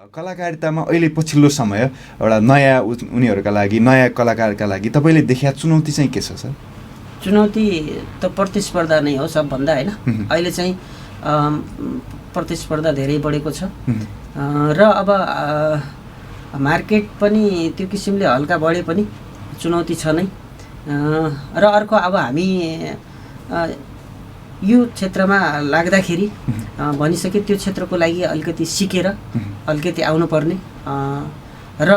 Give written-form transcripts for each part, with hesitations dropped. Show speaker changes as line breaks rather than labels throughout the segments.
कलाकारितामा अहिले पछिल्लो समय एउटा नयाँ उनीहरूका लागि नयाँ कलाकारका लागि तपाईँले देखेका चुनौती चाहिँ के छ सर?
चुनौती त प्रतिस्पर्धा नै हो सबभन्दा, होइन? अहिले चाहिँ प्रतिस्पर्धा धेरै बढेको छ र अब मार्केट पनि त्यो किसिमले हल्का बढे पनि चुनौती छ नै। र अर्को अब हामी यो क्षेत्रमा लाग्दाखेरि भनिसके त्यो क्षेत्रको लागि अलिकति सिकेर अलिकति आउनुपर्ने र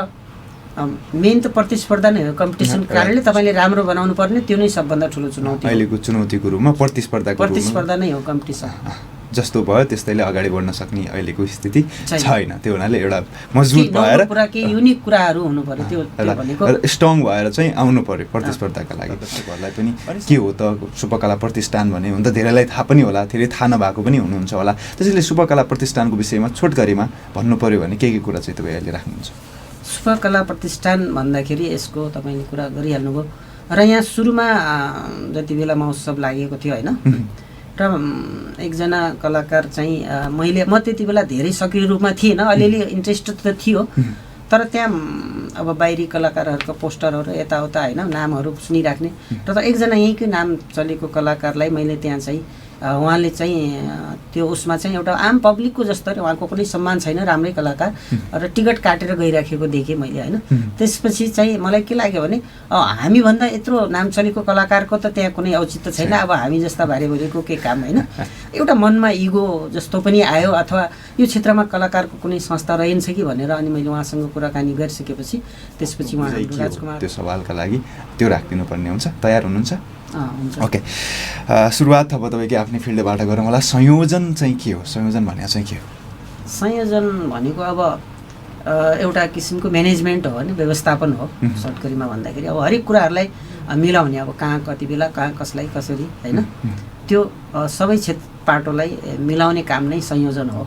मेन त प्रतिस्पर्धा नै हो, कम्पिटिसन कारणले तपाईँले राम्रो बनाउनु पर्ने, त्यो नै सबभन्दा ठुलो चुनौती।
अहिलेको चुनौतीको रूपमा
प्रतिस्पर्धा नै हो, कम्पिटिसन।
जस्तो भयो त्यस्तैले अगाडि बढ्न सक्ने अहिलेको स्थिति छैन। त्यो हुनाले एउटा मजबुत भएर
पुरा केही युनिक कुराहरू हुनु पर्यो, त्यो भनेको
स्ट्रङ भएर चाहिँ आउनु पर्यो प्रतिस्पर्धाका लागि। तपाईँहरूलाई पनि के हो त शुभकला प्रतिष्ठान भने हुन त धेरैलाई थाहा पनि होला, धेरै थाहा नभएको पनि हुनुहुन्छ होला। त्यसैले शुभकला प्रतिष्ठानको विषयमा छोटकरीमा भन्नु पर्यो भने के कुरा चाहिँ तपाईँ अहिले राख्नुहुन्छ?
शुभकला प्रतिष्ठान भन्दाखेरि यसको तपाईँले कुरा गरिहाल्नुभयो र यहाँ सुरुमा जति बेला महोत्सव लागेको थियो, होइन, र एकजना कलाकार चाहिँ म त्यति बेला धेरै सक्रिय रूपमा थिएन, अलिअलि इन्ट्रेस्टेड त थियो, तर त्यहाँ अब बाहिरी कलाकारहरूको पोस्टरहरू यताउता, होइन, नामहरू सुनिराख्ने र त एकजना यहीँकै नाम चलेको कलाकारलाई मैले त्यहाँ चाहिँ उहाँले चाहिँ त्यो उसमा चाहिँ एउटा आम पब्लिकको जस्तो उहाँको कुनै सम्मान छैन, राम्रै कलाकार र टिकट काटेर गइराखेको देखेँ मैले, होइन। त्यसपछि चाहिँ मलाई के लाग्यो भने हामीभन्दा यत्रो नाम चलेको कलाकारको त त्यहाँ कुनै औचित्य छैन, अब हामी जस्ता भारी भरेको के काम, होइन। एउटा मनमा इगो जस्तो पनि आयो, अथवा यो क्षेत्रमा कलाकारको कुनै संस्था रहन्छ कि भनेर अनि मैले उहाँसँग कुराकानी गरिसकेपछि त्यसपछि उहाँ राजकुमार
त्यो सवालका लागि त्यो राखिदिनु पर्ने हुन्छ। तयार हुनुहुन्छ?
हुन्छ।
ओके, सुरुवात अब तपाईँकै आफ्नै फिल्डबाट गरौँ होला। संयोजन चाहिँ के हो? संयोजन भनेको चाहिँ के हो?
संयोजन भनेको अब एउटा किसिमको म्यानेजमेन्ट हो, होइन, व्यवस्थापन हो सर्टकरीमा भन्दाखेरि। अब हरेक कुराहरूलाई मिलाउने, अब कहाँ कति बेला कहाँ कसलाई कसरी, होइन, त्यो सबै पाटोलाई मिलाउने काम नै संयोजन हो।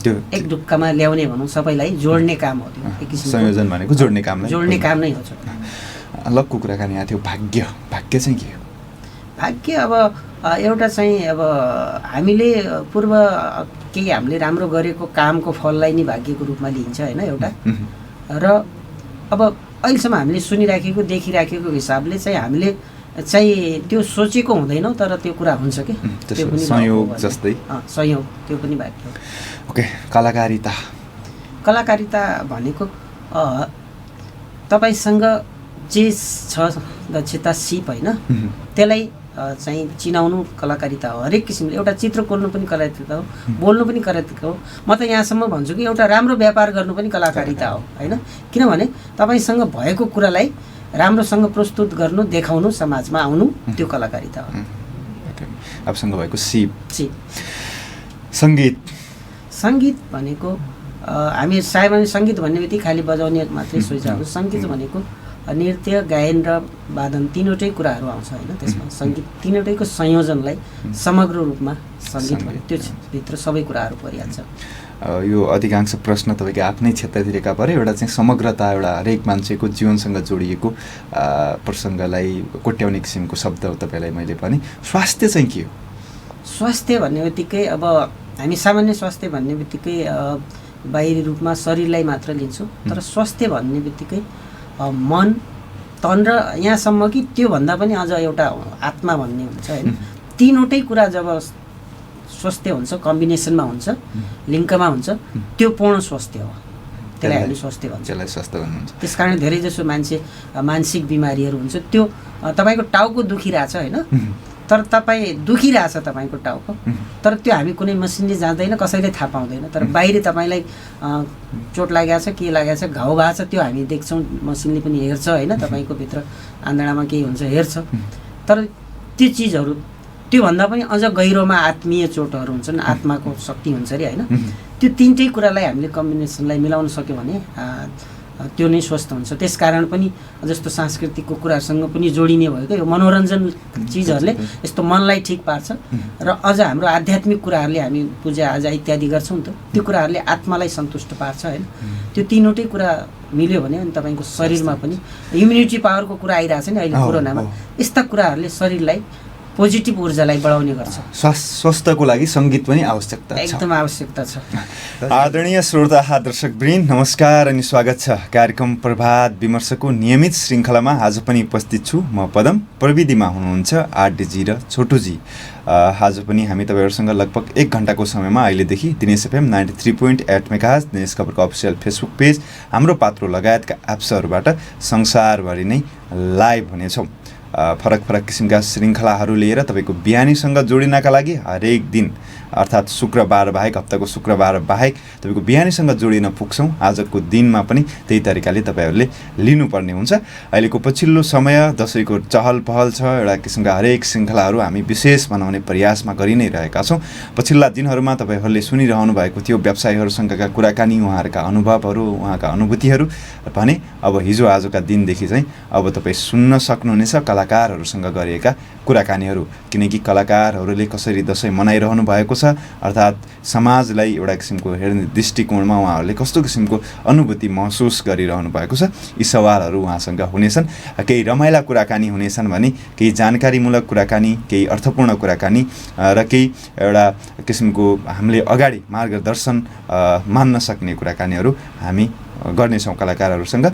त्यो
एक ढुक्कामा ल्याउने भनौँ, सबैलाई जोड्ने काम हो त्यो। एक किसिमको
संयोजन भनेको जोड्ने काम
नै हो।
अलगको कुराकानी आएको थियो, भाग्य चाहिँ के हो?
भाग्य अब एउटा चाहिँ अब हामीले पूर्व केही हामीले राम्रो गरेको कामको फललाई नै भाग्यको रूपमा लिइन्छ, होइन, एउटा। र अब अहिलेसम्म हामीले सुनिराखेको देखिराखेको हिसाबले चाहिँ हामीले चाहिँ त्यो सोचेको हुँदैनौँ, तर त्यो कुरा हुन्छ कि
त्यो पनि संयोग जस्तै।
संयोग, त्यो पनि भाग्य हो।
ओके,
कलाकारिता भनेको तपाईँसँग जे छ दक्षता, सिप, होइन, त्यसलाई चाहिँ चिनाउनु कलाकारिता हो। हरेक किसिमले एउटा चित्र कोर्नु पनि कलाकारिता हो, बोल्नु पनि कलाकारिता हो। म त यहाँसम्म भन्छु कि एउटा राम्रो व्यापार गर्नु पनि कलाकारिता हो, होइन। किनभने तपाईँसँग भएको कुरालाई राम्रोसँग प्रस्तुत गर्नु, देखाउनु, समाजमा आउनु, त्यो कलाकारिता हो।
आफूसँग भएको सिप। सङ्गीत
भनेको हामी सामान्य सङ्गीत भन्ने बित्तिकै खालि बजाउने मात्रै सोचिरहेको। सङ्गीत भनेको नृत्य, गायन र वादन तीनवटै कुराहरू आउँछ, होइन। त्यसमा सङ्गीत तीनवटैको संयोजनलाई समग्र रूपमा सङ्गीत भन्यो, त्यो भित्र सबै कुराहरू परिहाल्छ।
यो अधिकांश प्रश्न तपाईँको आफ्नै क्षेत्रतिरका पऱ्यो। एउटा चाहिँ समग्रता, एउटा हरेक मान्छेको जीवनसँग जोडिएको प्रसङ्गलाई कोट्याउने किसिमको शब्द हो तपाईँलाई मैले भने। स्वास्थ्य चाहिँ के हो?
स्वास्थ्य भन्ने बित्तिकै अब हामी सामान्य स्वास्थ्य भन्ने बित्तिकै बाहिरी रूपमा शरीरलाई मात्र लिन्छौँ, तर स्वास्थ्य भन्ने बित्तिकै मन, तन र यहाँसम्म कि त्योभन्दा पनि अझ एउटा आत्मा भन्ने हुन्छ, होइन। तीनवटै कुरा जब स्वास्थ्य हुन्छ, कम्बिनेसनमा हुन्छ, लिङ्कमा हुन्छ, त्यो पूर्ण स्वास्थ्य हो। त्यसलाई हामी स्वास्थ्य भन्छ। त्यस कारण धेरै जसो मान्छे मानसिक बिमारीहरू हुन्छ, त्यो तपाईँको टाउको दुखिरहेछ, होइन, तर तपाईँ दुखिरहेछ तपाईँको टाउको, तर त्यो हामी कुनै मसिनले जाँदैन, कसैले थाहा पाउँदैन। तर बाहिर तपाईँलाई चोट लागेको छ, के लागेको छ, घाउ भएको छ, त्यो हामी देख्छौँ, मसिनले पनि हेर्छ, होइन, तपाईँको भित्र आन्द्रामा केही हुन्छ हेर्छ। तर त्यो चिजहरू त्योभन्दा पनि अझ गहिरोमा आत्मीय चोटहरू हुन्छन्, आत्माको शक्ति हुन्छ अरे, होइन। त्यो तिनटै कुरालाई हामीले कम्बिनेसनलाई मिलाउन सक्यो भने त्यो नै स्वस्थ हुन्छ। त्यस कारण पनि जस्तो सांस्कृतिकको कुरासँग पनि जोडिने भएको यो मनोरञ्जन चिजहरूले यस्तो मनलाई ठिक पार्छ र अझ हाम्रो आध्यात्मिक कुराहरूले हामी पूजाआजा इत्यादि गर्छौँ नि त, त्यो कुराहरूले आत्मालाई सन्तुष्ट पार्छ, होइन। त्यो तीनवटै कुरा मिल्यो भने अनि तपाईँको शरीरमा पनि इम्युनिटी पावरको कुरा आइरहेछ नि अहिले कोरोनामा, यस्ता कुराहरूले शरीरलाई पोजिटिभ ऊर्जालाई बढाउने गर्छ।
स्वास्थ्यको लागि सङ्गीत पनि आवश्यकता छ,
एकदम आवश्यकता छ।
आदरणीय श्रोता दर्शकवृन्द, नमस्कार अनि स्वागत छ कार्यक्रम प्रभात विमर्शको नियमित श्रृङ्खलामा। आज पनि उपस्थित छु म पदम, प्रविधिमा हुनुहुन्छ आरडीजी र छोटुजी। आज पनि हामी तपाईँहरूसँग लगभग 1 घण्टाको समयमा अहिलेदेखि दिनेश एफएम 93.8 मेगाहर्ज, दिनेश खबरको अफिसियल फेसबुक पेज, हाम्रो पात्रो लगायतका एप्सहरूबाट संसारभरि नै लाइभ हुनेछौँ। फरक फरक किसिमका श्रृङ्खलाहरू लिएर तपाईँको बिहानीसँग जोडिनका लागि हरेक दिन अर्थात् शुक्रबार बाहेक, हप्ताको शुक्रबार बाहेक तपाईँको बिहानीसँग जोडिन पुग्छौँ। आजको दिनमा पनि त्यही तरिकाले तपाईँहरूले लिनुपर्ने हुन्छ। अहिलेको पछिल्लो समय दसैँको चहल पहल छ, एउटा किसिमका हरेक श्रृङ्खलाहरू हामी विशेष बनाउने प्रयासमा गरि नै रहेका छौँ। पछिल्ला दिनहरूमा तपाईँहरूले सुनिरहनु भएको थियो व्यवसायीहरूसँगका कुराकानी, उहाँहरूका अनुभवहरू, उहाँका अनुभूतिहरू भने अब हिजो आजका दिनदेखि चाहिँ अब तपाईँ सुन्न सक्नुहुनेछ कलाकारहरूसँग गरिएका कुराकानीहरू। किनकि कलाकारहरूले कसरी दसैँ मनाइरहनु भएको छ, अर्थात् समाजलाई एउटा किसिमको हेर्ने दृष्टिकोणमा उहाँहरूले कस्तो किसिमको अनुभूति महसुस गरिरहनु भएको छ, यी सवालहरू उहाँसँग हुनेछन्। केही रमाइला कुराकानी हुनेछन् भने केही जानकारीमूलक कुराकानी, केही अर्थपूर्ण कुराकानी र केही एउटा किसिमको हामीले अगाडि मार्गदर्शन मान्न सक्ने कुराकानीहरू हामी गर्नेछौँ कलाकारहरूसँग।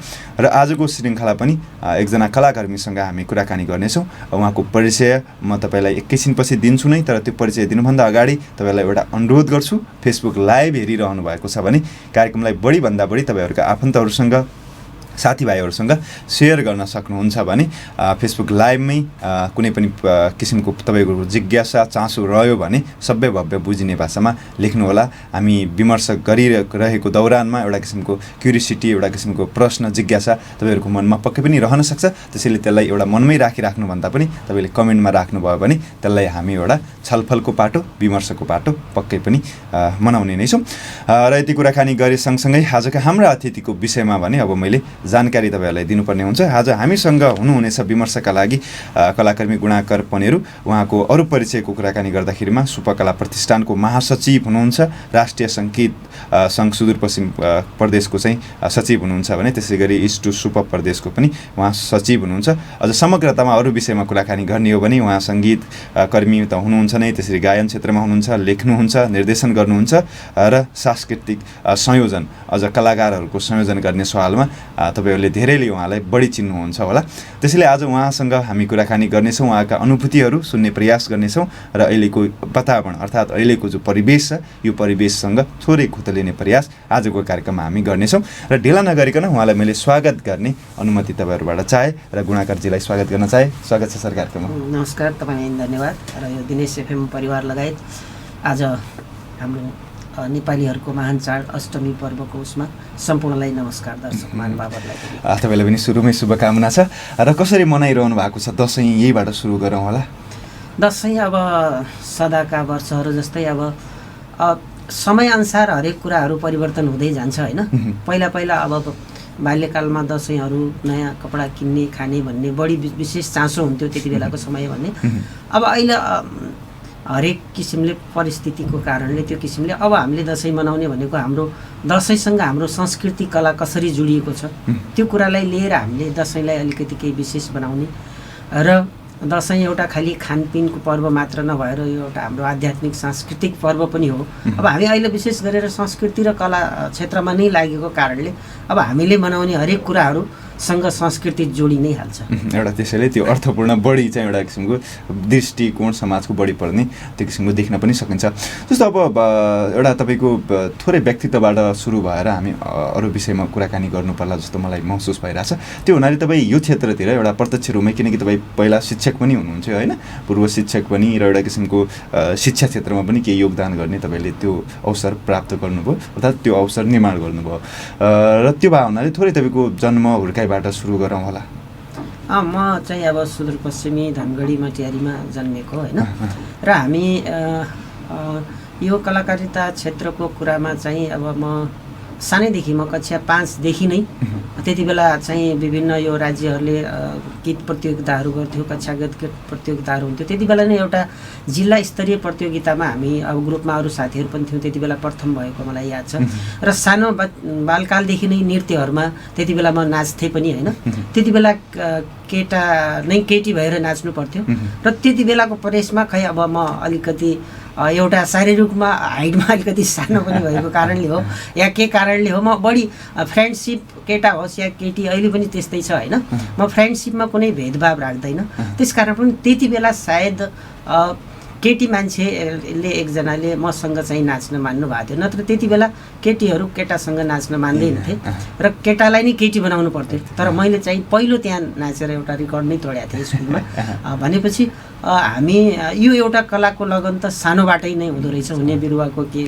र आजको श्रृङ्खला पनि एकजना कलाकर्मीसँग हामी कुराकानी गर्नेछौँ। उहाँको परिचय म तपाईँलाई एकैछिनपछि दिन्छु नै, तर त्यो परिचय दिनुभन्दा अगाडि तपाईँलाई एउटा अनुरोध गर्छु। फेसबुक लाइभ हेरिरहनु भएको छ भने कार्यक्रमलाई बढीभन्दा बढी तपाईँहरूका आफन्तहरूसँग, साथीभाइहरूसँग सेयर गर्न सक्नुहुन्छ भने फेसबुक लाइभमै कुनै पनि किसिमको तपाईँको जिज्ञासा चासो रह्यो भने सबै भव्य बुझिने भाषामा लेख्नुहोला। हामी विमर्श गरिरहेको दौरानमा एउटा किसिमको क्युरियोसिटी, एउटा किसिमको प्रश्न, जिज्ञासा तपाईँहरूको मनमा पक्कै पनि रहन सक्छ। त्यसैले त्यसलाई एउटा मनमै राखिराख्नुभन्दा पनि तपाईँले कमेन्टमा राख्नुभयो भने त्यसलाई हामी एउटा छलफलको पाटो, विमर्शको पाटो पक्कै पनि मनाउने नै छौँ। र यति कुराकानी गरे सँगसँगै आजका हाम्रा अतिथिको विषयमा भने अब मैले जानकारी तपाईँहरूलाई दिनुपर्ने हुन्छ। आज हामीसँग हुनुहुनेछ विमर्शका लागि कलाकर्मी गुणाकर पनेरू। उहाँको अरू परिचयको कुराकानी गर्दाखेरिमा सुपकला प्रतिष्ठानको महासचिव हुनुहुन्छ, राष्ट्रिय सङ्गीत सङ्घ सुदूरपश्चिम प्रदेशको चाहिँ सचिव हुनुहुन्छ भने त्यसै गरी इस्ट टु सुप प्रदेशको पनि उहाँ सचिव हुनुहुन्छ। अझ समग्रतामा अरू विषयमा कुराकानी गर्ने हो भने उहाँ सङ्गीत कर्मी त हुनुहुन्छ नै, त्यसरी गायन क्षेत्रमा हुनुहुन्छ, लेख्नुहुन्छ, निर्देशन गर्नुहुन्छ र सांस्कृतिक संयोजन, अझ कलाकारहरूको संयोजन गर्ने सवालमा तपाईँहरूले धेरैले उहाँलाई बढी चिन्नुहुन्छ होला। त्यसैले आज उहाँसँग हामी कुराकानी गर्नेछौँ, उहाँका अनुभूतिहरू सुन्ने प्रयास गर्नेछौँ र अहिलेको वातावरण अर्थात् अहिलेको जो परिवेश छ यो परिवेशसँग थोरै खुतलिने प्रयास आजको कार्यक्रममा हामी गर्नेछौँ। र ढिला नगरिकन उहाँलाई मैले स्वागत गर्ने अनुमति तपाईँहरूबाट चाहे र गुणाकरजीलाई स्वागत गर्न चाहे। स्वागत छ सर कार्यक्रममा।
नमस्कार, तपाईँलाई धन्यवाद। र यो दिनेश एफएम परिवार लगायत आज हाम्रो नेपालीहरूको महान चाड अष्टमी पर्वको उसमा सम्पूर्णलाई नमस्कार। दर्शक महानुभावहरूलाई
तपाईँलाई पनि सुरुमै शुभकामना छ। र कसरी मनाइरहनु भएको छ दसैँ, यहीबाट सुरु गरौँ होला।
दसैँ अब सदाका वर्षहरू जस्तै अब समयअनुसार हरेक कुराहरू परिवर्तन हुँदै जान्छ होइन। पहिला पहिला अब बाल्यकालमा दसैँहरू नयाँ कपडा किन्ने, खाने भन्ने बढी विशेष चासो हुन्थ्यो त्यति बेलाको समय भन्ने। अब अहिले हरेक किसिमले परिस्थितिको कारणले त्यो किसिमले अब हामीले दसैँ मनाउने भनेको हाम्रो दसैँसँग हाम्रो संस्कृति कला कसरी जोडिएको छ त्यो कुरालाई लिएर हामीले दसैँलाई अलिकति केही विशेष बनाउने र दसैँ एउटा खालि खानपिनको पर्व मात्र नभएर यो एउटा हाम्रो आध्यात्मिक सांस्कृतिक पर्व पनि हो। अब हामी अहिले विशेष गरेर संस्कृति र कला क्षेत्रमा नै लागेको कारणले अब हामीले मनाउने हरेक कुराहरूसँग संस्कृति जोडि नै हाल्छ।
एउटा त्यसैले त्यो अर्थपूर्ण बढी चाहिँ एउटा किसिमको दृष्टिकोण समाजको बढी पर्ने त्यो किसिमको देख्न पनि सकिन्छ। जस्तो अब एउटा तपाईँको थोरै व्यक्तित्वबाट सुरु भएर हामी अरू विषयमा कुराकानी गर्नुपर्ला जस्तो मलाई महसुस भइरहेछ। त्यो हुनाले तपाईँ यो क्षेत्रतिर एउटा प्रत्यक्ष रूपमै, किनकि तपाईँ पहिला शिक्षक पनि हुनुहुन्छ होइन, पूर्व शिक्षक पनि, र एउटा किसिमको शिक्षा क्षेत्रमा पनि केही योगदान गर्ने तपाईँले त्यो अवसर प्राप्त गर्नुभयो, अर्थात् त्यो अवसर निर्माण गर्नुभयो। र त्यो भए हुनाले थोरै तपाईँको जन्म हुर्काइबाट सुरु गरौँ होला।
म चाहिँ अब सुदूरपश्चिमी धनगढी मटियारीमा जन्मेको होइन। र हामी यो कलाकारिता क्षेत्रको कुरामा चाहिँ अब म सानैदेखि, म कक्षा 5 देखि नै त्यति बेला चाहिँ विभिन्न यो राज्यहरूले गीत प्रतियोगिताहरू गर्थ्यो, कक्षागत प्रतियोगिताहरू हुन्थ्यो। त्यति बेला नै एउटा जिल्ला स्तरीय प्रतियोगितामा हामी अब ग्रुपमा अरू साथीहरू पनि थियौँ, त्यति बेला प्रथम भएको मलाई याद छ। र सानो बालकालदेखि नै नृत्यहरूमा त्यति बेला म नाच्थेँ पनि होइन। त्यति बेला केटा नै केटी भएर नाच्नु पर्थ्यो र त्यति बेलाको परेशमा खै अब म अलिकति एउटा शारीरिक रूपमा हाइटमा अलिकति सानो पनि भएको कारणले हो या के कारणले हो, म बढी फ्रेन्डसिप केटा होस् या केटी अहिले पनि त्यस्तै छ होइन। म फ्रेन्डसिपमा कुनै भेदभाव राख्दैन। त्यसकारण पनि त्यति बेला सायद केटी मान्छेले एकजनाले मसँग चाहिँ नाच्न मान्नु भएको थियो, नत्र त्यति बेला केटीहरू केटासँग नाच्न मान्दैनथे र केटालाई नै केटी बनाउनु पर्थ्यो। तर मैले चाहिँ पहिलो त्यहाँ नाचेर एउटा रेकर्ड नै तोडेको थिएँ स्कुलमा। भनेपछि हामी यो एउटा कलाको लगन त सानोबाटै नै हुँदो रहेछ। हुने बिरुवाको के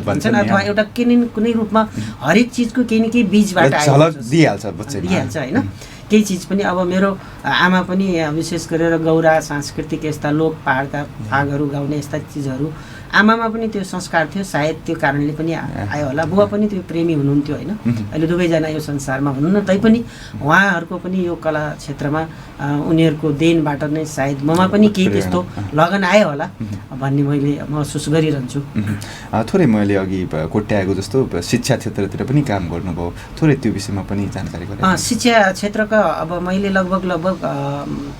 भन्छन् अथवा एउटा कुनै रूपमा हरेक चिजको केही न केही बीजबाट दिइहाल्छ होइन। केही चिज पनि अब मेरो आमा पनि विशेष गरेर गौरा सांस्कृतिक यस्ता लोक पहाडका भागहरू गाउने यस्ता चिजहरू आमामा पनि त्यो संस्कार थियो, सायद त्यो कारणले पनि आयो होला। बुवा पनि त्यो प्रेमी हुनुहुन्थ्यो होइन। अहिले दुवैजना यो संसारमा हुनुहुन्न, तैपनि उहाँहरूको पनि यो कला क्षेत्रमा उनीहरूको देनबाट नै सायद ममा पनि केही त्यस्तो लगन आयो होला भन्ने मैले महसुस गरिरहन्छु।
थोरै मैले अघि कोट्याएको जस्तो शिक्षा क्षेत्रतिर पनि काम गर्नुभयो, थोरै त्यो विषयमा पनि जानकारी गराउनु।
शिक्षा क्षेत्रका अब मैले लगभग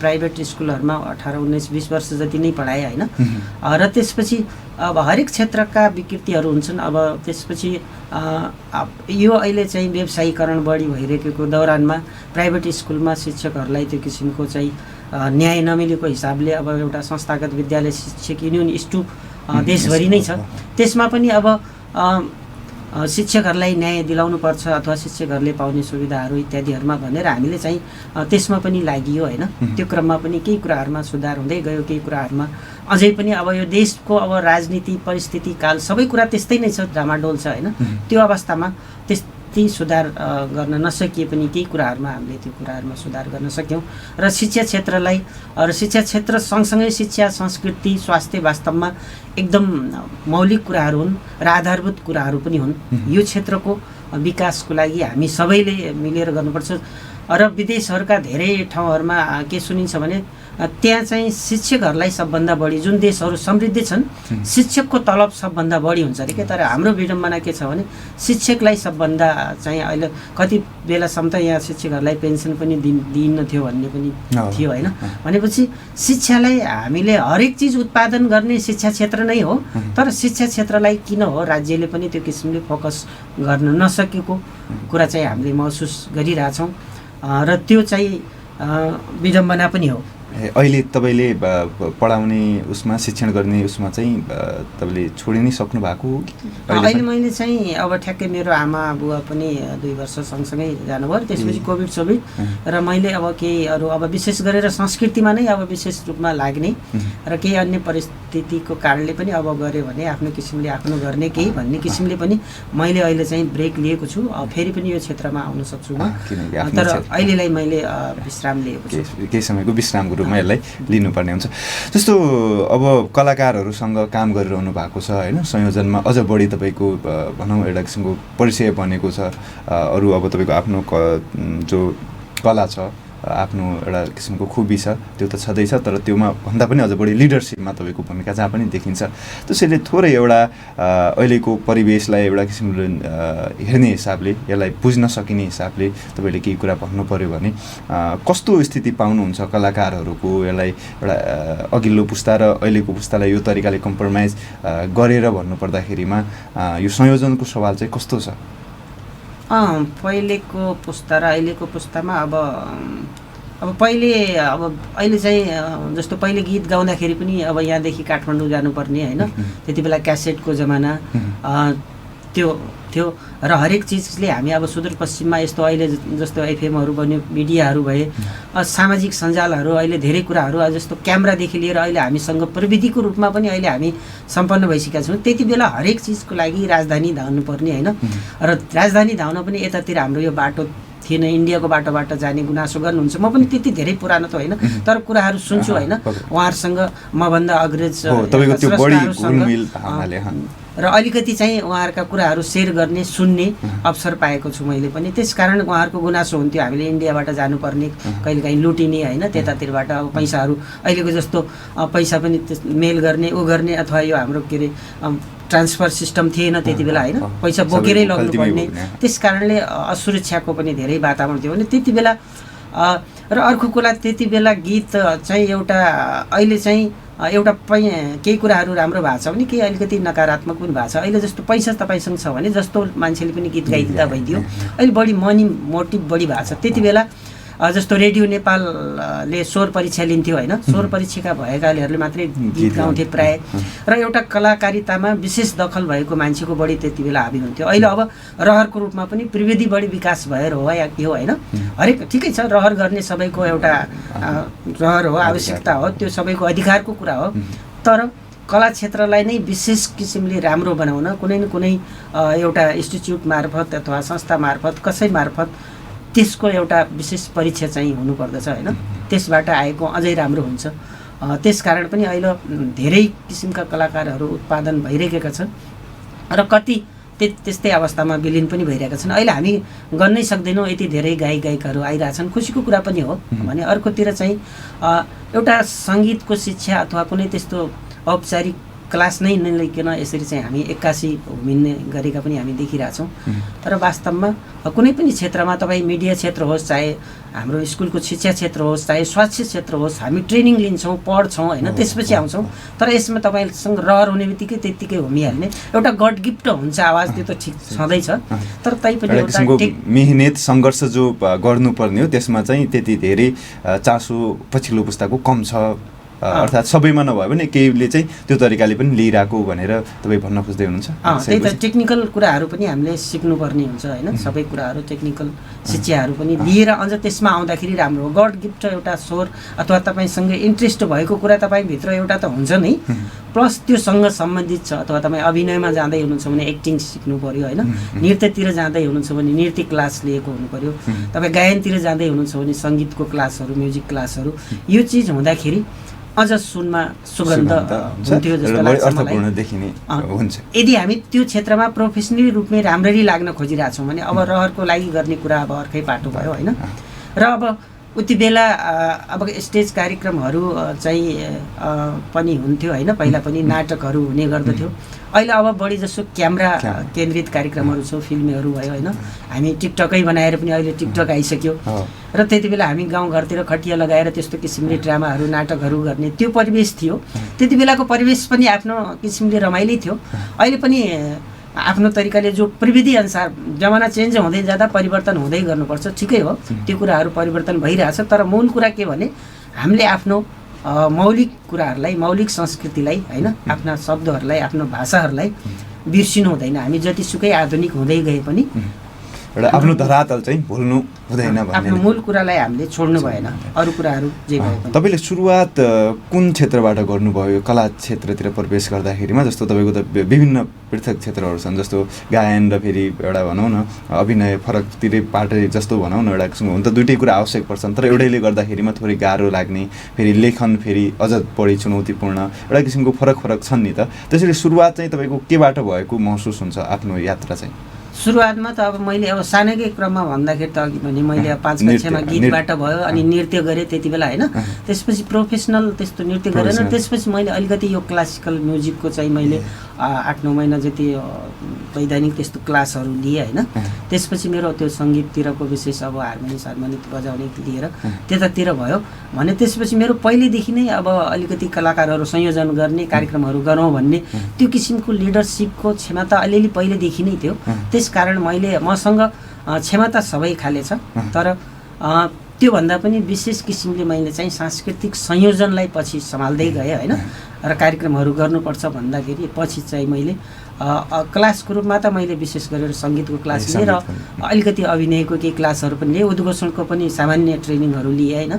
प्राइभेट स्कुलहरूमा 18-19-20 वर्ष जति नै पढाएँ होइन। र त्यसपछि अब हरेक क्षेत्रका विकृतिहरू हुन्छन्। अब त्यसपछि यो अहिले चाहिँ व्यवसायीकरण बढी भइरहेको दौरानमा प्राइभेट स्कुलमा शिक्षकहरूलाई त्यो किसिमको चाहिँ न्याय नमिलेको हिसाबले अब एउटा संस्थागत विद्यालय शिक्षक युनियन इस्टु देशभरि नै छ। त्यसमा पनि अब शिक्षकहरूलाई न्याय दिलाउनुपर्छ अथवा शिक्षकहरूले पाउने सुविधाहरू इत्यादिहरूमा भनेर हामीले चाहिँ त्यसमा पनि लागियो होइन। त्यो क्रममा पनि केही कुराहरूमा सुधार हुँदै गयो, केही कुराहरूमा अझै पनि अब यो देशको अब राजनीति परिस्थिति काल सबै कुरा त्यस्तै नै छ, डामाडोल छ होइन। त्यो अवस्थामा त्यति सुधार गर्न नसकिए पनि केही कुराहरूमा हामीले त्यो कुराहरूमा सुधार गर्न सक्यौँ। र शिक्षा क्षेत्रलाई र शिक्षा क्षेत्र सँगसँगै शिक्षा संस्कृति स्वास्थ्य वास्तवमा एकदम मौलिक कुराहरू हुन् र आधारभूत कुराहरू पनि हुन्। यो क्षेत्रको विकासको लागि हामी सबैले मिलेर गर्नुपर्छ। र विदेशहरूका धेरै ठाउँहरूमा के सुनिन्छ भने त्यहाँ चाहिँ शिक्षकहरूलाई सबभन्दा बढी, जुन देशहरू समृद्ध छन् शिक्षकको तलब सबभन्दा बढी हुन्छ अरे के। तर हाम्रो विडम्बना के छ भने शिक्षकलाई सबभन्दा चाहिँ अहिले कति बेलासम्म त यहाँ शिक्षकहरूलाई पेन्सन पनि दिइन्न थियो भन्ने पनि थियो होइन। भनेपछि शिक्षालाई हामीले हरेक चिज उत्पादन गर्ने शिक्षा क्षेत्र नै हो, तर शिक्षा क्षेत्रलाई किन हो राज्यले पनि त्यो किसिमले फोकस गर्न नसकेको कुरा चाहिँ हामीले महसुस गरिरहेछौँ र त्यो चाहिँ विडम्बना पनि हो।
अहिले तपाईँले पढाउने उसमा शिक्षण गर्ने उसमा चाहिँ तपाईँले छोडि नै सक्नु भएको?
अहिले मैले चाहिँ अब ठ्याक्कै मेरो आमा बुवा पनि 2 वर्ष सँगसँगै जानुभयो। त्यसपछि कोभिड र मैले अब केही अरू अब विशेष गरेर संस्कृतिमा नै अब विशेष रूपमा लाग्ने र केही अन्य परिस्थितिको कारणले पनि अब गऱ्यो भने आफ्नो किसिमले आफ्नो गर्ने केही भन्ने किसिमले पनि मैले अहिले चाहिँ ब्रेक लिएको छु। फेरि पनि यो क्षेत्रमा आउन सक्छु म, तर अहिलेलाई मैले विश्राम लिएको छु।
केही समयको विश्रामको रूपमा यसलाई लिनुपर्ने हुन्छ। जस्तो अब कलाकारहरूसँग काम गरिरहनु भएको छ होइन, संयोजनमा अझ बढी तपाईँको भनौँ एउटा किसिमको परिचय बनेको छ। अरू अब तपाईँको आफ्नो जो कला छ, आफ्नो एउटा किसिमको खुबी छ, त्यो त छँदैछ, तर त्योमा भन्दा पनि अझ बढी लिडरसिपमा तपाईँको भूमिका जहाँ पनि देखिन्छ। त्यसैले थोरै एउटा अहिलेको परिवेशलाई एउटा किसिमले हेर्ने हिसाबले, यसलाई बुझ्न सकिने हिसाबले तपाईँले केही कुरा भन्नु पऱ्यो भने कस्तो स्थिति पाउनुहुन्छ कलाकारहरूको? यसलाई एउटा अघिल्लो पुस्ता र अहिलेको पुस्तालाई यो तरिकाले कम्प्रोमाइज गरेर भन्नुपर्दाखेरिमा यो संयोजनको सवाल चाहिँ कस्तो छ?
पहिलेको पुस्ता र अहिलेको पुस्तामा अब अहिले चाहिँ जस्तो पहिले गीत गाउँदाखेरि पनि अब यहाँदेखि काठमाडौँ जानुपर्ने होइन, त्यति बेला क्यासेटको जमाना त्यो थियो र हरेक चिजले हामी अब सुदूरपश्चिममा यस्तो अहिले जस्तो एफएमहरू बन्यो, मिडियाहरू भए, सामाजिक सञ्जालहरू, अहिले धेरै कुराहरू जस्तो क्यामेरादेखि लिएर अहिले हामीसँग प्रविधिको रूपमा पनि अहिले हामी सम्पन्न भइसकेका छौँ। त्यति बेला हरेक चिजको लागि राजधानी धाउनुपर्ने होइन, र राजधानी धाउन पनि यतातिर हाम्रो यो बाटो थिएन, इन्डियाको बाटोबाट जाने गुनासो गर्नुहुन्छ। म पनि त्यति धेरै पुरानो त होइन, तर कुराहरू सुन्छु होइन, उहाँहरूसँग मभन्दा अग्रज र अलिकति चाहिँ उहाँहरूका कुराहरू सेयर गर्ने सुन्ने अवसर पाएको छु मैले पनि। त्यसकारण उहाँहरूको गुनासो हुन्थ्यो हामीले इन्डियाबाट जानुपर्ने, कहिलेकाहीँ लुटिने होइन, त्यतातिरबाट अब पैसाहरू अहिलेको जस्तो पैसा पनि मेल गर्ने ऊ गर्ने अथवा यो हाम्रो के अरे ट्रान्सफर सिस्टम थिएन त्यति बेला होइन, पैसा बोकेरै लग्नुपर्ने, त्यस कारणले असुरक्षाको पनि धेरै वातावरण थियो भने त्यति बेला। र अर्को कुरा त्यति बेला गीत चाहिँ एउटा अहिले चाहिँ एउटा केही कुराहरू राम्रो भएको छ भने केही अलिकति नकारात्मक पनि भएको छ। अहिले जस्तो पैसा तपाईँसँग छ भने जस्तो मान्छेले पनि गीत गाइदिँदा भइदियो, अहिले बढी मनी मोटिभ बढी भएको छ। त्यति बेला जस्तो रेडियो नेपालले स्वर परीक्षा लिन्थ्यो होइन, स्वर परीक्षाका भएकाहरूले मात्रै गीत गाउँथे प्राय, र एउटा कलाकारितामा विशेष दखल भएको मान्छेको बढी त्यति बेला हाबी हुन्थ्यो। अहिले अब रहरको रूपमा पनि प्रविधि बढी विकास भएर हो या के हो होइन, हरेक ठिकै छ, रहर गर्ने सबैको एउटा रहर हो, आवश्यकता हो, त्यो सबैको अधिकारको कुरा हो। तर कला क्षेत्रलाई नै विशेष किसिमले राम्रो बनाउन कुनै न कुनै एउटा इन्स्टिच्युट मार्फत अथवा संस्था मार्फत कसै मार्फत त्यसको एउटा विशेष परीक्षा चाहिँ हुनुपर्दछ होइन, त्यसबाट आएको अझै राम्रो हुन्छ। त्यसकारण पनि अहिले धेरै किसिमका कलाकारहरू उत्पादन भइरहेका छन् र कति त्यस्तै अवस्थामा विलिन पनि भइरहेका छन्। अहिले हामी गर्नै सक्दैनौँ, यति धेरै गायकहरू आइरहेछन्, खुसीको कुरा पनि हो भने। अर्कोतिर चाहिँ एउटा सङ्गीतको शिक्षा अथवा कुनै त्यस्तो औपचारिक क्लास नै नलिकन यसरी चाहिँ हामी 81 मिल्ने गरेका पनि हामी देखिरहेछौँ। तर वास्तवमा कुनै पनि क्षेत्रमा तपाईँ मिडिया क्षेत्र होस्, चाहे हाम्रो स्कुलको शिक्षा क्षेत्र होस्, चाहे स्वास्थ्य क्षेत्र होस्, हामी ट्रेनिङ लिन्छौँ, पढ्छौँ होइन, त्यसपछि आउँछौँ। तर यसमा तपाईँसँग रहर हुने बित्तिकै त्यत्तिकै होमिहाल्ने एउटा गड गिफ्ट हुन्छ आवाज, त्यो त ठिक छँदैछ। तर तैपनि एउटा
मेहनत सङ्घर्ष जो गर्नुपर्ने हो त्यसमा चाहिँ त्यति धेरै चासो पछिल्लो पुस्ताको कम छ, अर्थात् सबैमा नभए पनि केहीले चाहिँ त्यो तरिकाले पनि लिइरहेको भनेर तपाईँ भन्न खोज्दै हुनुहुन्छ।
त्यही त टेक्निकल कुराहरू पनि हामीले सिक्नुपर्ने हुन्छ होइन, सबै कुराहरू टेक्निकल शिक्षाहरू पनि लिएर अझ त्यसमा आउँदाखेरि राम्रो हो। गड गिफ्ट एउटा स्वर अथवा तपाईँसँग इन्ट्रेस्ट भएको कुरा तपाईँभित्र एउटा त हुन्छ नै, प्लस त्योसँग सम्बन्धित छ। अथवा तपाईँ अभिनयमा जाँदै हुनुहुन्छ भने एक्टिङ सिक्नु पऱ्यो होइन, नृत्यतिर जाँदै हुनुहुन्छ भने नृत्य क्लास लिएको हुनु पऱ्यो, तपाईँ गायनतिर जाँदै हुनुहुन्छ भने सङ्गीतको क्लासहरू, म्युजिक क्लासहरू, यो चिज हुँदाखेरि अझ सुनमा सुगन्ध हुन्थ्यो जस्तो लाग्छ मलाई। यदि हामी त्यो क्षेत्रमा प्रोफेसनली रूपमै राम्ररी लाग्न खोजिरहेछौँ भने अब रहरको लागि गर्ने कुरा अब अर्कै पाटो भयो होइन। र अब उति बेला अब स्टेज कार्यक्रमहरू चाहिँ पनि हुन्थ्यो होइन, पहिला पनि नाटकहरू हुने गर्दथ्यो। अहिले अब बढी जसो क्यामेरा केन्द्रित कार्यक्रमहरू छ, फिल्महरू भयो होइन, हामी टिकटकै बनाएर पनि अहिले टिकटक आइसक्यो। र त्यति बेला हामी गाउँघरतिर खटिया लगाएर त्यस्तो किसिमले ड्रामाहरू नाटकहरू गर्ने त्यो परिवेश थियो। त्यति बेलाको परिवेश पनि आफ्नो किसिमले रमाइलो थियो। अहिले पनि आफ्नो तरिकाले जो प्रविधि अनुसार जमाना चेन्ज हुँदै जाँदा परिवर्तन हुँदै गर्नुपर्छ, ठिकै हो, त्यो कुराहरू परिवर्तन भइरहेछ। तर मूल कुरा के भने हामीले आफ्नो मौलिक कुराहरूलाई, मौलिक संस्कृतिलाई होइन, आफ्ना शब्दहरूलाई, आफ्नो भाषाहरूलाई बिर्सिनु हुँदैन। हामी जतिसुकै आधुनिक हुँदै गए पनि
एउटा आफ्नो धरातल चाहिँ भुल्नु हुँदैन,
आफ्नो मूल कुरालाई हामीले छोड्नु भएन, अरू कुराहरू जे भए पनि।
तपाईँले सुरुवात कुन क्षेत्रबाट गर्नुभयो कला क्षेत्रतिर प्रवेश गर्दाखेरिमा? जस्तो तपाईँको त विभिन्न पृथक क्षेत्रहरू छन्, जस्तो गायन र फेरि एउटा भनौँ न अभिनय, फरकतिरै पार्टी जस्तो भनौँ न, एउटा किसिमको हुन त दुइटै कुरा आवश्यक पर्छन्, तर एउटैले गर्दाखेरिमा थोरै गाह्रो लाग्ने, फेरि लेखन फेरि अझ बढी चुनौतीपूर्ण, एउटा किसिमको फरक छन् नि त। त्यसरी सुरुवात चाहिँ तपाईँको केबाट भएको महसुस हुन्छ आफ्नो यात्रा चाहिँ?
सुरुवातमा त अब मैले अब सानैकै क्रममा भन्दाखेरि त अघि भने मैले 5 कक्षामा गीतबाट भयो, अनि नृत्य गरेँ त्यति बेला होइन। त्यसपछि प्रोफेसनल त्यस्तो नृत्य गरेन। त्यसपछि मैले अलिकति यो क्लासिकल म्युजिकको चाहिँ मैले 8-9 महिना जति वैधानिक त्यस्तो क्लासहरू लिएँ होइन। त्यसपछि मेरो त्यो सङ्गीततिरको विशेष अब हार्मोनियम बजाउने लिएर त्यतातिर भयो भने त्यसपछि मेरो पहिलेदेखि नै अब अलिकति कलाकारहरू संयोजन गर्ने, कार्यक्रमहरू गरौँ भन्ने त्यो किसिमको लिडरसिपको क्षमता अलिअलि पहिलेदेखि नै थियो। त्यसकारण मसँग क्षमता सबै खाले छ, तर त्योभन्दा पनि विशेष किसिमले मैले चाहिँ सांस्कृतिक संयोजनलाई पछि सम्हाल्दै गएँ होइन। र कार्यक्रमहरू गर्नुपर्छ भन्दाखेरि पछि चाहिँ मैले क्लासको रूपमा त मैले विशेष गरेर सङ्गीतको क्लास लिएँ र अलिकति अभिनयको केही क्लासहरू पनि लिएँ, उद्घोषणको पनि सामान्य ट्रेनिङहरू लिएँ होइन।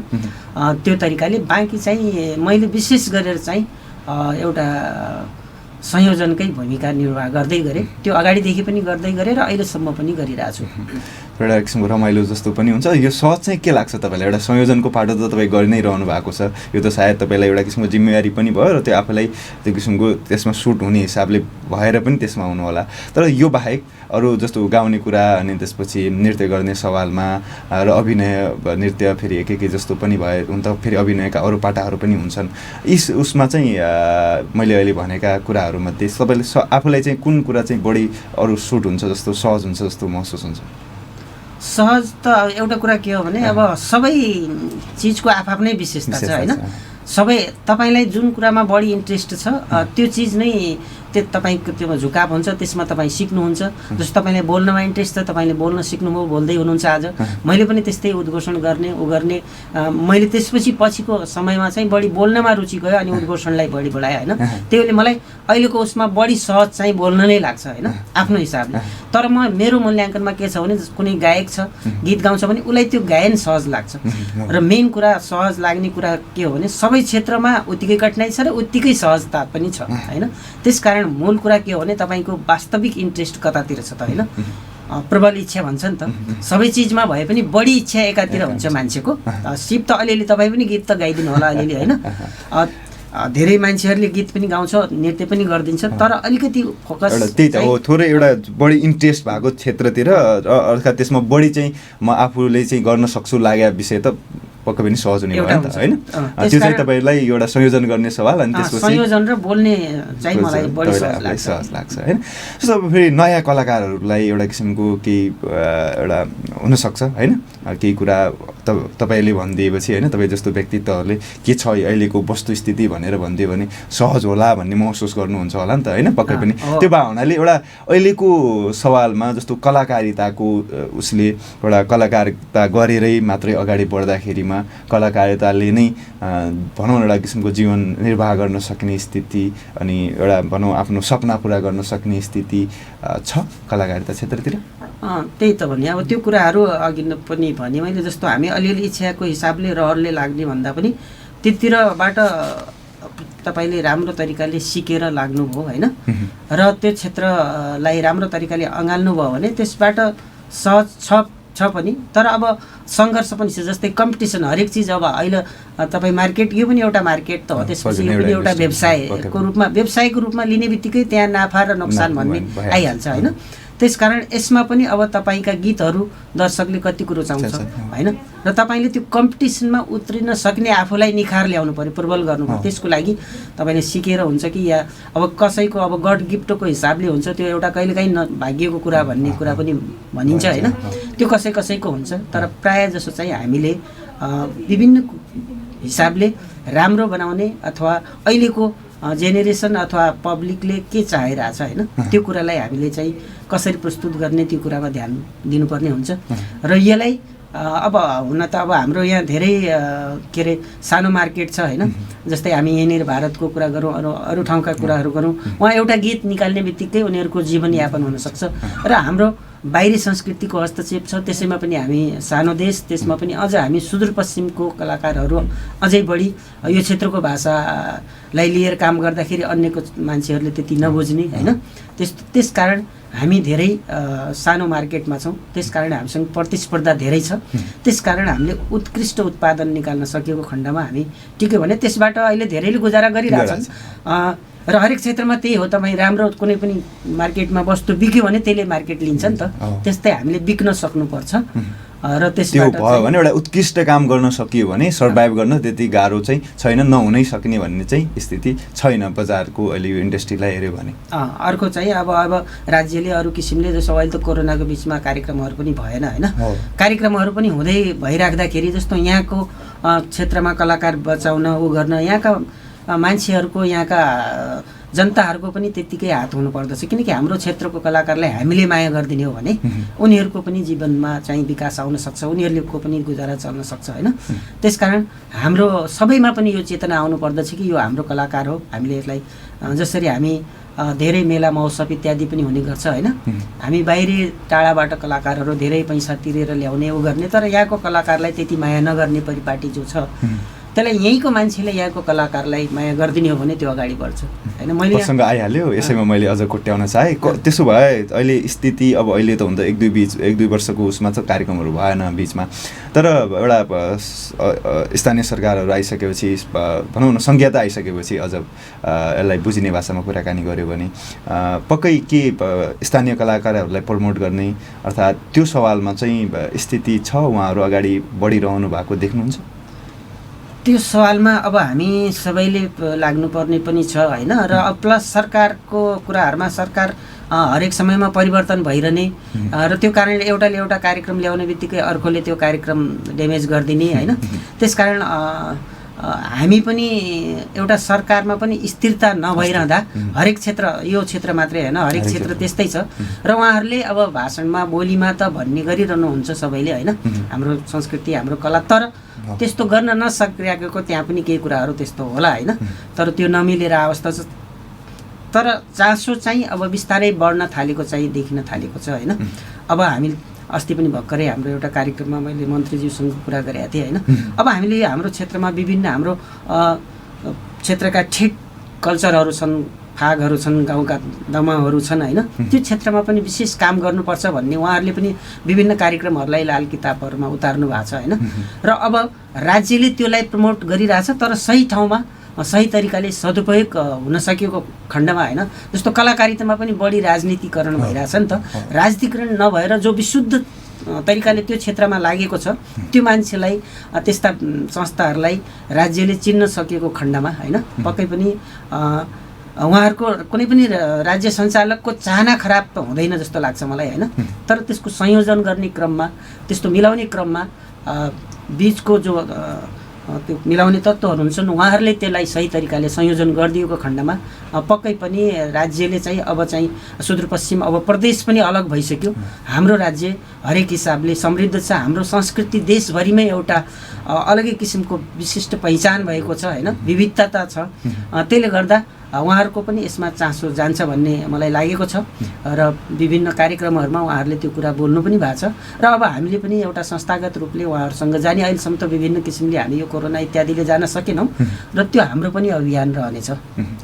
त्यो तरिकाले बाँकी चाहिँ मैले विशेष गरेर चाहिँ एउटा संयोजनकै भूमिका निर्वाह गर्दै गरेँ। त्यो अगाडिदेखि पनि गर्दै गरेँ र अहिलेसम्म पनि गरिरहेको छु।
एउटा किसिमको रमाइलो जस्तो पनि हुन्छ। यो सहज चाहिँ के लाग्छ तपाईँलाई? एउटा संयोजनको पाटो त तपाईँ गरि नै रहनु भएको छ, यो त सायद तपाईँलाई एउटा किसिमको जिम्मेवारी पनि भयो र त्यो आफूलाई त्यो किसिमको त्यसमा सुट हुने हिसाबले भएर पनि त्यसमा हुनु होला। तर यो बाहेक अरू जस्तो गाउने कुरा अनि त्यसपछि नृत्य गर्ने सवालमा र अभिनय नृत्य फेरि एक जस्तो पनि भए हुन त फेरि अभिनयका अरू पाटाहरू पनि हुन्छन्। उसमा चाहिँ मैले अहिले भनेका कुराहरूमध्ये तपाईँले आफूलाई चाहिँ कुन कुरा चाहिँ बढी अरू सुट हुन्छ जस्तो सहज हुन्छ जस्तो महसुस हुन्छ?
सहज त एउटा कुरा के हो भने अब सबै चिजको आफ्नै विशेषता छ होइन। सबै तपाईँलाई जुन कुरामा बढी इन्ट्रेस्ट छ त्यो चिज नै त्यो तपाईँको त्यो झुकाव हुन्छ, त्यसमा तपाईँ सिक्नुहुन्छ। जस्तो तपाईँले बोल्नमा इन्ट्रेस्ट छ, तपाईँले बोल्न सिक्नुभयो, बोल्दै हुनुहुन्छ आज। मैले पनि त्यस्तै उद्घोषण गर्ने गर्ने मैले त्यसपछि पछिको समयमा चाहिँ बढी बोल्नमा रुचि गयो अनि उद्घोषणलाई बढी बढाएँ होइन। त्यही भएर मलाई अहिलेको उसमा बढी सहज चाहिँ बोल्न नै लाग्छ होइन आफ्नो हिसाबले। तर मेरो मूल्याङ्कनमा के छ भने कुनै गायक छ गीत गाउँछ भने उसलाई त्यो गायन सहज लाग्छ र मेन कुरा सहज लाग्ने कुरा के हो भने सबै क्षेत्रमा उत्तिकै कठिनाइ छ र उत्तिकै सहजता पनि छ होइन। त्यसकारण मूल कुरा के हो भने तपाईँको वास्तविक इन्ट्रेस्ट कतातिर छ त होइन। प्रबल इच्छा भन्छ नि त, सबै चिजमा भए पनि बढी इच्छा एकातिर हुन्छ मान्छेको। सिप त अलिअलि तपाईँ पनि गीत त गाइदिनु होला अलिअलि होइन। धेरै मान्छेहरूले गीत पनि गाउँछ, नृत्य पनि गरिदिन्छ, तर अलिकति फोकस
त्यही त हो, थोरै एउटा बढी इन्ट्रेस्ट भएको क्षेत्रतिर अर्थात् त्यसमा बढी चाहिँ म आफूले चाहिँ गर्न सक्छु लागेको विषय त पक्कै पनि सहज हुने भयो नि त होइन। त्यो चाहिँ तपाईँलाई एउटा संयोजन गर्ने सवाल अनि त्यसपछि
संयोजन र बोल्ने चाहिँ मलाई बढी
सहज लाग्छ होइन। जस्तो अब फेरि नयाँ कलाकारहरूलाई एउटा किसिमको केही एउटा हुनसक्छ होइन, केही कुरा तपाईँले भनिदिएपछि होइन, तपाईँ जस्तो व्यक्तित्वहरूले के छ अहिलेको वस्तुस्थिति भनेर भनिदियो भने सहज होला भन्ने महसुस गर्नुहुन्छ होला नि त होइन। पक्कै पनि त्यो भए हुनाले एउटा अहिलेको सवालमा जस्तो कलाकारिताको उसले एउटा कलाकारिता गरेरै मात्रै अगाडि बढ्दाखेरिमा कलाकारिताले नै भनौँ एउटा किसिमको जीवन निर्वाह गर्न सक्ने स्थिति अनि एउटा भनौँ आफ्नो सपना पुरा गर्न सक्ने स्थिति छ कलाकारिता क्षेत्रतिर?
त्यही त भने अब त्यो कुराहरू अघि पनि भने मैले जस्तो हामी अलिअलि इच्छाको हिसाबले रहरले लाग्ने भन्दा पनि त्यतिरबाट तपाईँले राम्रो तरिकाले सिकेर लाग्नुभयो होइन र त्यो क्षेत्रलाई राम्रो तरिकाले अँगाल्नुभयो भने त्यसबाट सहज छ पनि। तर अब सङ्घर्ष पनि छ, जस्तै कम्पिटिसन हरेक चिज अब अहिले तपाईँ मार्केट यो पनि एउटा मार्केट त हो, त्यसपछि यो पनि एउटा व्यवसायको रूपमा लिने बित्तिकै त्यहाँ नाफा र नोक्सान भन्ने आइहाल्छ होइन। त्यसकारण यसमा पनि अब तपाईँका गीतहरू दर्शकले कतिको रुचाउँछ होइन र तपाईँले त्यो कम्पिटिसनमा उत्रिन सक्ने आफूलाई निखार ल्याउनु पऱ्यो, प्रबल गर्नु पऱ्यो। त्यसको लागि तपाईँले सिकेर हुन्छ कि या अब कसैको अब गड गिफ्टको हिसाबले हुन्छ, त्यो एउटा कहिलेकाहीँ भाग्यको कुरा भन्ने कुरा पनि भनिन्छ होइन। त्यो कसैको हुन्छ, तर प्रायः जसो चाहिँ हामीले विभिन्न हिसाबले राम्रो बनाउने अथवा अहिलेको जेनेरेसन अथवा पब्लिकले के चाहिरहेछ होइन त्यो कुरालाई हामीले चाहिँ कसरी प्रस्तुत गर्ने त्यो कुरामा ध्यान दिनुपर्ने हुन्छ। र यसलाई अब हुन त अब हाम्रो यहाँ धेरै के अरे सानो मार्केट छ होइन। जस्तै हामी यहाँनिर भारतको कुरा गरौँ, अरू ठाउँका कुराहरू गरौँ, उहाँ एउटा गीत निकाल्ने बित्तिकै उनीहरूको जीवनयापन हुनसक्छ र हाम्रो बाहिरी संस्कृतिको हस्तक्षेप छ। त्यसैमा पनि हामी सानो देश, त्यसमा पनि अझ हामी सुदूरपश्चिमको कलाकारहरू अझै बढी यो क्षेत्रको भाषालाई लिएर काम गर्दाखेरि अन्यको मान्छेहरूले त्यति नबुझ्ने होइन। त्यसकारण हामी धेरै सानो मार्केटमा छौँ, त्यसकारण हामीसँग प्रतिस्पर्धा धेरै छ। त्यसकारण हामीले उत्कृष्ट उत्पादन निकाल्न सकेको खण्डमा हामी ठिकै भने त्यसबाट अहिले धेरैले गुजारा गरिरहेछन् र हरेक क्षेत्रमा त्यही हो। तपाईँ राम्रो कुनै पनि मार्केटमा वस्तु बिक्यो भने त्यसले मार्केट लिन्छ नि त, त्यस्तै हामीले बिक्न सक्नुपर्छ र त्यसबाट
त्यो भयो भने एउटा उत्कृष्ट काम गर्न सकियो भने सर्भाइभ गर्न त्यति गाह्रो चाहिँ छैन, नहुनै सक्ने भन्ने चाहिँ स्थिति छैन बजारको अहिले यो इन्डस्ट्रीलाई हेऱ्यो भने।
अर्को चाहिँ अब राज्यले अरू किसिमले जस्तो अहिले त कोरोनाको बिचमा कार्यक्रमहरू पनि भएन होइन, कार्यक्रमहरू पनि हुँदै भइराख्दाखेरि जस्तो यहाँको क्षेत्रमा कलाकार बचाउन ऊ गर्न यहाँका मान्छेहरूको यहाँका जनताहरूको पनि त्यत्तिकै हात हुनुपर्दछ। किनकि हाम्रो क्षेत्रको कलाकारलाई हामीले माया गरिदिने हो भने उनीहरूको पनि जीवनमा चाहिँ विकास आउन सक्छ, उनीहरूको पनि गुजारा चल्न सक्छ होइन। त्यसकारण हाम्रो सबैमा पनि यो चेतना आउनु पर्दछ कि यो हाम्रो कलाकार हो, हामीले यसलाई जसरी हामी धेरै मेला महोत्सव इत्यादि पनि हुने गर्छ होइन। हामी बाहिरी टाढाबाट कलाकारहरू धेरै पैसा तिरेर ल्याउने ऊ गर्ने, तर यहाँको कलाकारलाई त्यति माया नगर्ने परिपाटी जो छ त्यसलाई यहीँको मान्छेले यहाँको कलाकारलाई माया गरिदिने हो भने त्यो अगाडि बढ्छ होइन। मैले
प्रसङ्ग आइहाल्यो, यसैमा मैले अझ कोट्याउन चाहेँ। त्यसो भए अहिले स्थिति अब अहिले त हुन त एक दुई वर्षको उसमा त कार्यक्रमहरू भएन बिचमा, तर एउटा स्थानीय सरकारहरू आइसकेपछि भनौँ न संज्ञा त आइसकेपछि अझ यसलाई बुझिने भाषामा कुराकानी गऱ्यो भने पक्कै के स्थानीय कलाकारहरूलाई प्रमोट गर्ने अर्थात् त्यो सवालमा चाहिँ स्थिति छ, उहाँहरू अगाडि बढिरहनु भएको देख्नुहुन्छ?
त्यो सवालमा अब हामी सबैले लाग्नुपर्ने पनि छ होइन। र प्लस सरकारको कुराहरूमा सरकार हरेक समयमा परिवर्तन भइरहने र त्यो कारणले एउटाले एउटा कार्यक्रम ल्याउने बित्तिकै अर्कोले त्यो कार्यक्रम ड्यामेज गरिदिने होइन। त्यसकारण हामी पनि एउटा सरकारमा पनि स्थिरता नभइरहँदा हरेक क्षेत्र, यो क्षेत्र मात्रै होइन हरेक क्षेत्र त्यस्तै छ र उहाँहरूले अब भाषणमा बोलीमा त भन्ने गरिरहनुहुन्छ सबैले होइन हाम्रो संस्कृति हाम्रो कला, तर त्यस्तो गर्न नसकिरहेको त्यहाँ पनि केही कुराहरू त्यस्तो होला होइन। तर त्यो नमिलेर अवस्था छ, तर चासो चाहिँ अब बिस्तारै बढ्न थालेको चाहिँ देखिन थालेको छ होइन। अब हामी अस्ति पनि भर्खरै हाम्रो एउटा कार्यक्रममा मैले मन्त्रीज्यूसँग कुरा गरेको थिएँ होइन। अब हामीले हाम्रो क्षेत्रमा विभिन्न हाम्रो क्षेत्रका ठेट कल्चरहरू छन्, फागहरू छन्, गाउँका दमाहरू छन् होइन। त्यो क्षेत्रमा पनि विशेष काम गर्नुपर्छ भन्ने उहाँहरूले पनि विभिन्न कार्यक्रमहरूलाई लाल किताबहरूमा उतार्नु भएको छ होइन। र अब राज्यले त्यसलाई प्रमोट गरिरहेछ, तर सही ठाउँमा सही तरिकाले सदुपयोग हुन सकेको खण्डमा होइन। जस्तो कलाकारितामा पनि बढी राजनीतिकरण भइरहेछ नि त, राजनीतिकरण नभएर जो विशुद्ध तरिकाले त्यो क्षेत्रमा लागेको छ त्यो मान्छेलाई त्यस्ता संस्थाहरूलाई राज्यले चिन्न सकेको खण्डमा होइन पक्कै पनि उहाँहरूको कुनै पनि राज्य सञ्चालकको चाहना खराब त हुँदैन जस्तो लाग्छ मलाई होइन। तर त्यसको संयोजन गर्ने क्रममा, त्यस्तो मिलाउने क्रममा बिचको जो त्यो मिलाउने तत्त्वहरू हुन्छन् उहाँहरूले त्यसलाई सही तरिकाले संयोजन गरिदिएको खण्डमा पक्कै पनि राज्यले चाहिँ अब चाहिँ सुदूरपश्चिम अब प्रदेश पनि अलग भइसक्यो। हाम्रो राज्य हरेक हिसाबले समृद्ध छ, हाम्रो संस्कृति देशभरिमै एउटा अलगै किसिमको विशिष्ट पहिचान भएको छ होइन, विविधता छ। त्यसले गर्दा उहाँहरूको पनि यसमा चासो जान्छ भन्ने मलाई लागेको छ र विभिन्न कार्यक्रमहरूमा उहाँहरूले त्यो कुरा बोल्नु पनि भएको छ। र अब हामीले पनि एउटा संस्थागत रूपले उहाँहरूसँग जाने, अहिलेसम्म त विभिन्न किसिमले हामी यो कोरोना इत्यादिले जान सकेनौँ र त्यो हाम्रो पनि अभियान रहनेछ।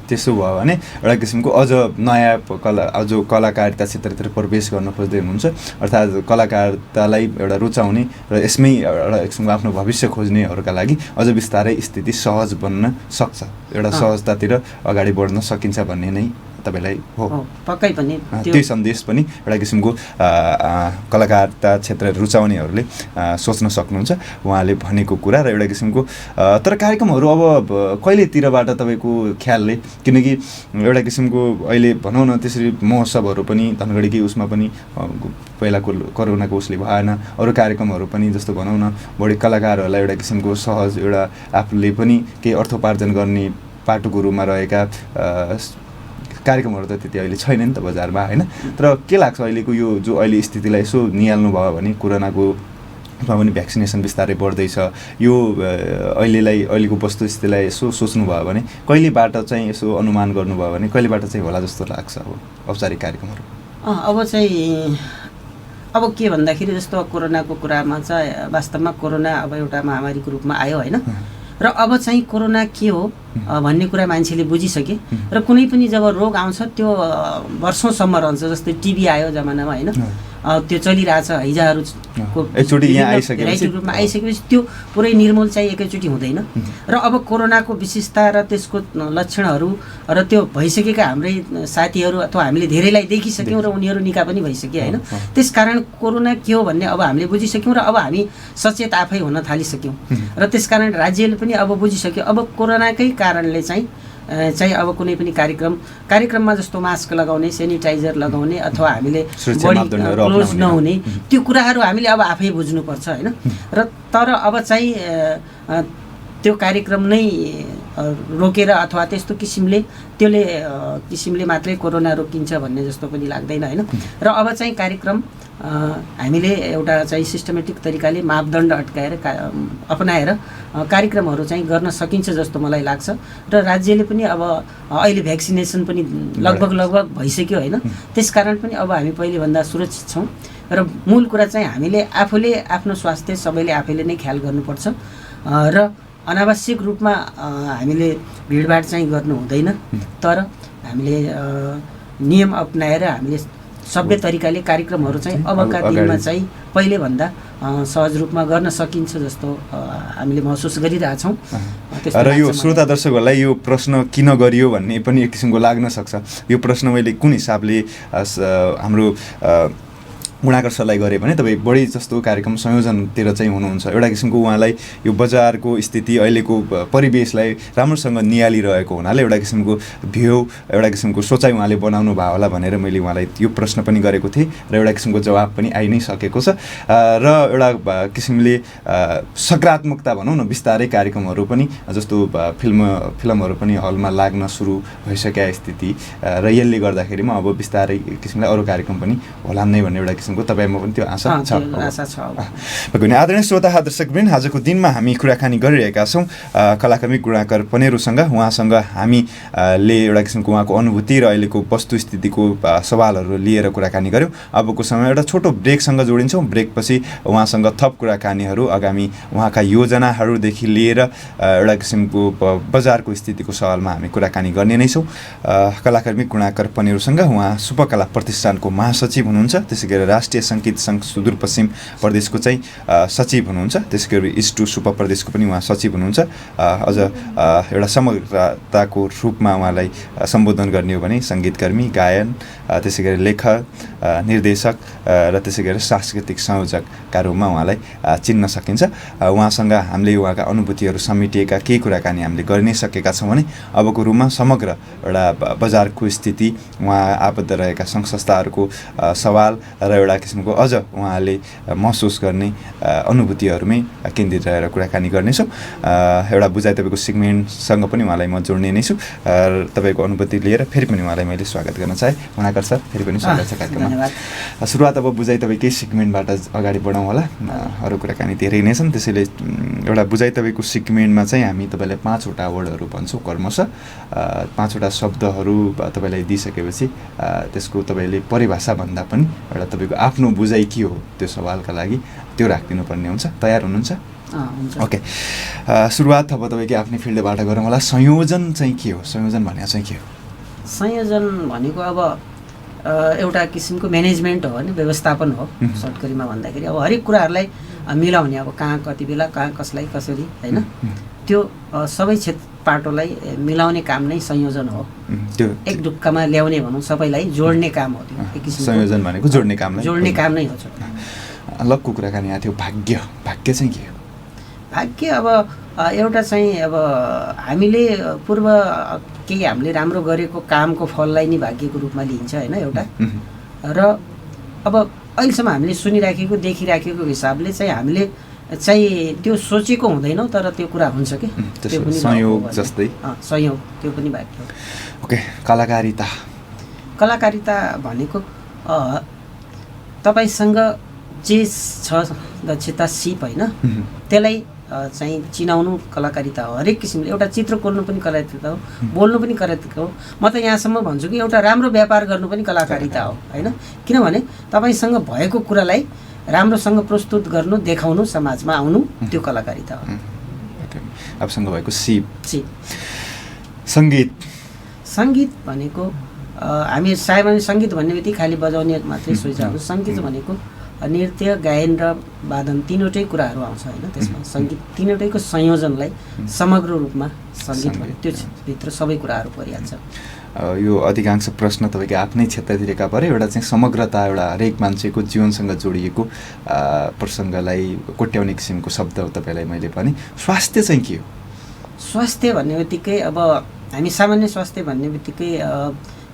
त्यसो भयो भने एउटा किसिमको अझ नयाँ कलाकारिता क्षेत्रतिर प्रवेश गर्न खोज्दै हुनुहुन्छ, अर्थात् कलाकारितालाई एउटा रुचाउने र यसमै एउटा किसिमको आफ्नो भविष्य खोज्नेहरूका लागि अझ बिस्तारै स्थिति सहज बन्न सक्छ, एउटा सहजतातिर अगाडि बढ्न सकिन्छ भन्ने नै तपाईँलाई हो?
पक्कै पनि
त्यही सन्देश पनि एउटा किसिमको कलाकारिता क्षेत्र रुचाउनेहरूले सोच्न सक्नुहुन्छ उहाँले भनेको कुरा र एउटा किसिमको। तर कार्यक्रमहरू अब कहिलेतिरबाट तपाईँको ख्यालले, किनकि एउटा किसिमको अहिले भनौँ न त्यसरी महोत्सवहरू पनि धनगढीकै उसमा पनि पहिलाको कोरोनाको उसले भएन, अरू कार्यक्रमहरू पनि जस्तो भनौँ न बढी कलाकारहरूलाई एउटा किसिमको सहज एउटा आफूले पनि केही अर्थोपार्जन गर्ने पाटोको रूपमा रहेका कार्यक्रमहरू त त्यति अहिले छैन नि त बजारमा होइन। तर के लाग्छ अहिलेको यो जो अहिले स्थितिलाई यसो निहाल्नु भयो भने कोरोनाको पनि भ्याक्सिनेसन बिस्तारै बढ्दैछ, यो अहिलेको वस्तुस्थितिलाई यसो सोच्नुभयो भने कहिलेबाट चाहिँ यसो अनुमान गर्नुभयो भने कहिलेबाट चाहिँ होला जस्तो लाग्छ अब औपचारिक कार्यक्रमहरू?
अब चाहिँ अब के भन्दाखेरि जस्तो कोरोनाको कुरामा चाहिँ वास्तवमा कोरोना अब एउटा महामारीको रूपमा आयो होइन। र अब चाहिँ कोरोना के हो भन्ने कुरा मान्छेले बुझिसके र कुनै पनि जब रोग आउँछ त्यो वर्षौँसम्म रहन्छ। जस्तै टिबी आयो जमानामा होइन, त्यो चलिरहेछ, हैजाहरूको
एकचोटि यहाँ आइसकेपछि
रूपमा आइसकेपछि त्यो पुरै निर्मूल चाहिँ एकैचोटि हुँदैन। र अब कोरोनाको विशेषता र त्यसको लक्षणहरू र त्यो भइसकेका हाम्रै साथीहरू अथवा हामीले धेरैलाई देखिसक्यौँ र उनीहरू निका पनि भइसके होइन। त्यसकारण कोरोना के हो भन्ने अब हामीले बुझिसक्यौँ र अब हामी सचेत आफै हुन थालिसक्यौँ र त्यसकारण राज्यले पनि अब बुझिसक्यो अब कोरोनाकै कारणले चाहिँ अब कुनै पनि कार्यक्रममा जस्तो मास्क लगाउने, सेनिटाइजर लगाउने अथवा हामीले बढी क्लोज नहुने त्यो कुराहरू हामीले अब आफै बुझ्नुपर्छ होइन। र तर अब चाहिँ त्यो कार्यक्रम नै रोकेर अथवा त्यस्तो किसिमले मात्रै कोरोना रोकिन्छ भन्ने जस्तो पनि लाग्दैन होइन। र अब चाहिँ कार्यक्रम हामीले एउटा चाहिँ सिस्टमेटिक तरिकाले मापदण्ड अपनाएर कार्यक्रमहरू चाहिँ गर्न सकिन्छ जस्तो मलाई लाग्छ। र राज्यले पनि अब अहिले भ्याक्सिनेसन पनि लगभग भइसक्यो होइन। त्यसकारण पनि अब हामी पहिलेभन्दा सुरक्षित छौँ र मूल कुरा चाहिँ हामीले आफूले आफ्नो स्वास्थ्य सबैले आफैले नै ख्याल गर्नुपर्छ र अनावश्यक रूपमा हामीले भिडभाड चाहिँ गर्नु हुँदैन, तर हामीले नियम अपनाएर हामीले सभ्य तरिकाले कार्यक्रमहरू चाहिँ अबका दिनमा चाहिँ पहिलेभन्दा सहज रूपमा गर्न सकिन्छ जस्तो हामीले महसुस गरिरहेछौँ।
र यो श्रोता दर्शकहरूलाई यो प्रश्न किन गरियो भन्ने पनि एक किसिमको लाग्न सक्छ। यो प्रश्न मैले कुन हिसाबले हाम्रो गुणाकर सरलाई गरेँ भने तपाईँ बढी जस्तो कार्यक्रम संयोजनतिर चाहिँ हुनुहुन्छ। एउटा किसिमको उहाँलाई यो बजारको स्थिति अहिलेको परिवेशलाई राम्रोसँग निहालिरहेको हुनाले एउटा किसिमको भ्यू एउटा किसिमको सोचाइ उहाँले बनाउनु भयो होला भनेर मैले उहाँलाई यो प्रश्न पनि गरेको थिएँ र एउटा किसिमको जवाब पनि आइ नै सकेको छ। र एउटा किसिमले सकारात्मकता भनौँ न बिस्तारै कार्यक्रमहरू पनि जस्तो फिल्महरू पनि हलमा लाग्न सुरु भइसकेका स्थिति र यसले गर्दाखेरिमा अब बिस्तारै किसिमले अरू कार्यक्रम पनि होला नै भन्ने एउटा तपाईमा पनि त्यो आशा छ। आदरणीय श्रोता दर्शकवृन्द, आजको दिनमा हामी कुराकानी गरिरहेका छौँ कलाकर्मी गुणाकर पनेरुसँग। उहाँसँग हामीले एउटा किसिमको उहाँको अनुभूति र अहिलेको वस्तुस्थितिको सवालहरू लिएर कुराकानी गऱ्यौँ। अबको समय एउटा छोटो ब्रेकसँग जोडिन्छौँ। ब्रेकपछि उहाँसँग थप कुराकानीहरू आगामी उहाँका योजनाहरूदेखि लिएर एउटा किसिमको बजारको स्थितिको सवालमा हामी कुराकानी गर्ने नै छौँ कलाकर्मी गुणाकर पनेरुसँग। उहाँ शुभकला प्रतिष्ठानको महासचिव हुनुहुन्छ, त्यसै गरी राष्ट्रिय सङ्गीत सङ्घ सुदूरपश्चिम प्रदेशको चाहिँ सचिव हुनुहुन्छ, त्यसै गरी इस्ट टु सुपर प्रदेशको पनि उहाँ सचिव हुनुहुन्छ। अझ एउटा समग्रताको रूपमा उहाँलाई सम्बोधन गर्ने हो भने सङ्गीतकर्मी, गायन, त्यसै गरी लेखक, निर्देशक र त्यसै गरी सांस्कृतिक संयोजकका रूपमा उहाँलाई चिन्न सकिन्छ। उहाँसँग हामीले उहाँका अनुभूतिहरू समेटिएका केही कुराकानी हामीले गरि नै सकेका छौँ भने अबको रूपमा समग्र एउटा बजारको स्थिति, उहाँ आबद्ध रहेका सङ्घ संस्थाहरूको सवाल र एउटा किसिमको अझ उहाँले महसुस गर्ने अनुभूतिहरूमै केन्द्रित रहेर कुराकानी गर्नेछौँ। एउटा बुझाइ तपाईँको सेगमेन्टसँग पनि उहाँलाई म जोड्ने नै छु। तपाईँको अनुभूति लिएर फेरि पनि उहाँलाई मैले स्वागत गर्न चाहेँ। गुणाकर सर, फेरि पनि स्वागत छ कार्यक्रममा। सुरुवात अब बुझाइ तपाईँकै सेगमेन्टबाट अगाडि बढाउँ होला। अरू कुराकानी धेरै नै छन्, त्यसैले एउटा बुझाइ तपाईँको सेगमेन्टमा चाहिँ हामी तपाईँलाई 5वटा वर्डहरू भन्छौँ क्रमशः। 5वटा शब्दहरू तपाईँलाई दिइसकेपछि त्यसको तपाईँले परिभाषा भन्दा पनि एउटा तपाईँको आफ्नो बुझाइ के हो त्यो सवालका लागि त्यो राखिदिनु पर्ने हुन्छ। तयार हुनुहुन्छ? ओके, सुरुवात अब तपाईँकै आफ्नै फिल्डबाट गरौँ होला। संयोजन चाहिँ के हो? संयोजन भने चाहिँ के हो?
संयोजन भनेको अब एउटा किसिमको म्यानेजमेन्ट हो होइन, व्यवस्थापन हो सर्टकरीमा भन्दाखेरि। अब हरेक कुराहरूलाई मिलाउने, अब कहाँ कति बेला कहाँ कसलाई कसरी होइन, त्यो सबै पाटोलाई मिलाउने काम नै संयोजन हो। त्यो एक ढुक्कामा ल्याउने भनौँ, सबैलाई जोड्ने काम हो त्यो एक किसिमको।
संयोजन भनेको जोड्ने काम
नै हो।
अलगको कुराकानी आएको थियो भाग्य। भाग्य चाहिँ के हो?
भाग्य अब एउटा चाहिँ अब हामीले पूर्व केही हामीले राम्रो गरेको कामको फललाई नै भाग्यको रूपमा लिइन्छ होइन एउटा। र अब अहिलेसम्म हामीले सुनिराखेको देखिराखेको हिसाबले चाहिँ हामीले चाहिँ त्यो सोचेको हुँदैनौँ, तर त्यो कुरा हुन्छ कि
त्यो पनि संयोग जस्तै।
संयोग, त्यो पनि भाग्य हो।
ओके, कलाकारिता।
कलाकारिता भनेको तपाईँसँग जे छ दक्षता सिप होइन, त्यसलाई चाहिँ चिनाउनु कलाकारिता हो। हरेक किसिमले एउटा चित्र कोर्नु पनि कलाकारिता हो, बोल्नु पनि कलाकारिता हो। म त यहाँसम्म भन्छु कि एउटा राम्रो व्यापार गर्नु पनि कलाकारिता हो होइन। किनभने तपाईँसँग भएको कुरालाई राम्रोसँग प्रस्तुत गर्नु, देखाउनु, समाजमा आउनु, त्यो कलाकारिता हो।
आफूसँग भएको सिप।
सङ्गीत भनेको हामी सामान्य सङ्गीत भन्ने बित्तिकै खालि बजाउने मात्रै सोचिरहेको। सङ्गीत भनेको नृत्य, गायन र वादन तीनवटै कुराहरू आउँछ होइन। त्यसमा सङ्गीत तीनवटैको संयोजनलाई समग्र रूपमा सङ्गीत भन्यो। त्यो भित्र सबै कुराहरू परिहाल्छ।
यो अधिकांश प्रश्न तपाईँको आफ्नै क्षेत्रतिरका परे। एउटा चाहिँ समग्रता, एउटा हरेक मान्छेको जीवनसँग जोडिएको प्रसङ्गलाई कोट्याउने किसिमको शब्द हो तपाईँलाई मैले भने। स्वास्थ्य चाहिँ के हो?
स्वास्थ्य भन्ने बित्तिकै अब हामी सामान्य स्वास्थ्य भन्ने बित्तिकै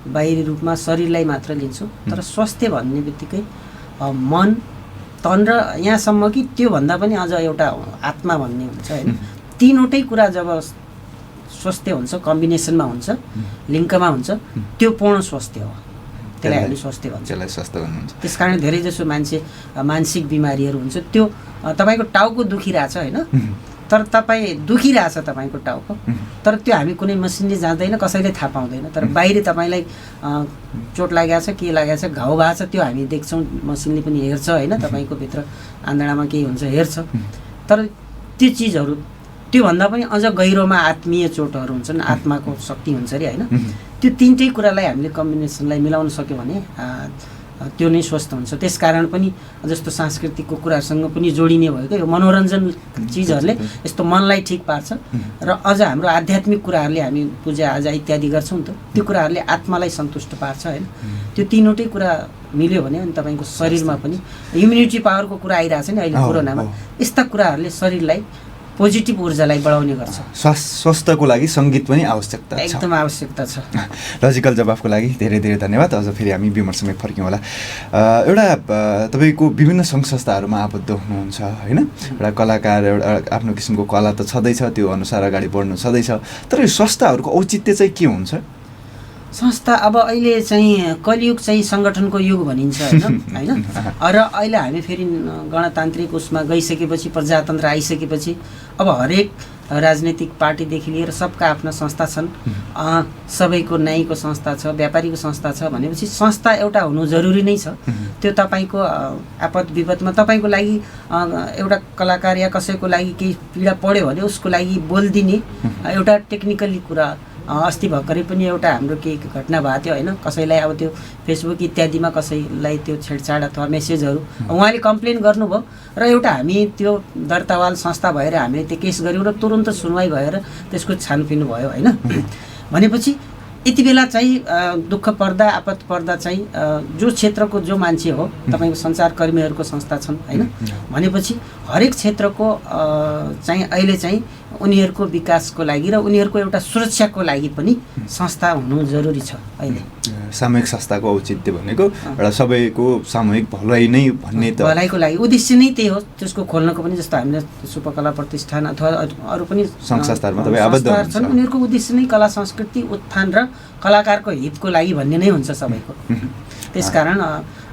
बाहिरी रूपमा शरीरलाई मात्र लिन्छौँ, तर स्वास्थ्य भन्ने बित्तिकै मन, तन र यहाँसम्म कि त्योभन्दा पनि अझ एउटा आत्मा भन्ने हुन्छ होइन। तीनवटै कुरा जब स्वास्थ्य हुन्छ, कम्बिनेसनमा हुन्छ, लिङ्कमा हुन्छ, त्यो पूर्ण स्वास्थ्य हो। त्यसलाई हामी स्वास्थ्य भन्छौँ। त्यस कारण धेरै जसो मान्छे मानसिक बिमारीहरू हुन्छ, त्यो तपाईँको टाउको दुखिरहेछ होइन, तर तपाईँ दुखिरहेछ तपाईँको टाउको, तर त्यो हामी कुनै मसिनले जाँदैन, कसैले थाहा पाउँदैन। तर बाहिर तपाईँलाई चोट लागेको छ, के लागेको छ, घाउ भएको छ, त्यो हामी देख्छौँ, मसिनले पनि हेर्छ होइन। तपाईँको भित्र आन्द्रामा केही हुन्छ हेर्छ, तर त्यो चिजहरू त्योभन्दा पनि अझ गहिरोमा आत्मीय चोटहरू हुन्छन्, आत्माको शक्ति हुन्छ अरे होइन। त्यो तिनटै कुरालाई हामीले कम्बिनेसनलाई मिलाउन सक्यो भने त्यो नै स्वस्थ हुन्छ। त्यसकारण पनि जस्तो सांस्कृतिकको कुरासँग पनि जोडिने भयो क्या, यो मनोरञ्जन चिजहरूले यस्तो मनलाई ठिक पार्छ र अझ हाम्रो आध्यात्मिक कुराहरूले, हामी पूजाआजा इत्यादि गर्छौँ नि त, त्यो कुराहरूले आत्मालाई सन्तुष्ट पार्छ होइन। त्यो तिनवटै कुरा मिल्यो भने अनि तपाईँको शरीरमा पनि इम्युनिटी पावरको कुरा आइरहेको छ नि अहिले कोरोनामा, यस्ता कुराहरूले शरीरलाई पोजिटिभ ऊर्जालाई बढाउने गर्छ।
स्वास्थ्यको लागि सङ्गीत पनि आवश्यकता छ,
एकदम आवश्यकता छ।
लजिकल जवाफको लागि धेरै धेरै धन्यवाद। अझ फेरि हामी विमर्शमै फर्क्यौँ होला। एउटा तपाईँको विभिन्न सङ्घ संस्थाहरूमा आबद्ध हुनुहुन्छ होइन, एउटा कलाकार, एउटा आफ्नो किसिमको कला त छँदैछ, त्यो अनुसार अगाडि बढ्नु छँदैछ, तर यो संस्थाहरूको औचित्य चाहिँ के हुन्छ?
संस्था अब अहिले चाहिँ कलियुग चाहिँ सङ्गठनको युग भनिन्छ होइन र अहिले हामी फेरि गणतान्त्रिक उसमा गइसकेपछि, प्रजातन्त्र आइसकेपछि अब हरेक राजनीतिक पार्टीदेखि लिएर सबका आफ्ना संस्था छन्, सबैको न्यायको संस्था छ, व्यापारीको संस्था छ भनेपछि संस्था एउटा हुनु जरुरी नै छ। त्यो तपाईँको आपद विपदमा तपाईँको लागि एउटा कलाकार या कसैको लागि केही पीडा पऱ्यो भने उसको लागि बोलिदिने एउटा टेक्निकली कुरा। अस्ति भर्खरै पनि एउटा हाम्रो केही घटना भएको थियो होइन, कसैलाई अब त्यो फेसबुक इत्यादिमा कसैलाई त्यो छेडछाड अथवा मेसेजहरू उहाँले कम्प्लेन गर्नुभयो र एउटा हामी त्यो दर्तावाल संस्था भएर हामीले त्यो केस गऱ्यौँ र तुरुन्त सुनवाई भएर त्यसको छानबिन भयो होइन। भनेपछि यति बेला चाहिँ दुःख पर्दा आपत पर्दा चाहिँ जो क्षेत्रको जो मान्छे हो, तपाईँको सञ्चारकर्मीहरूको संस्था छन् होइन, भनेपछि हरेक क्षेत्रको चाहिँ अहिले चाहिँ उनीहरूको विकासको लागि र उनीहरूको एउटा सुरक्षाको लागि पनि संस्था हुनु जरुरी छ। अहिले
सामूहिक संस्थाको औचित्य भनेको एउटा सबैको सामूहिक भलाइ नै भन्ने, त
भलाइको लागि उद्देश्य नै त्यही हो। त्यसको खोल्नको पनि जस्तो हामीले सुपकला प्रतिष्ठान अथवा अरू पनि
सङ्घ संस्थाहरूमा तपाईँ आबद्ध
छन्, उनीहरूको उद्देश्य नै कला संस्कृति उत्थान र कलाकारको हितको लागि भन्ने नै हुन्छ सबैको। त्यसकारण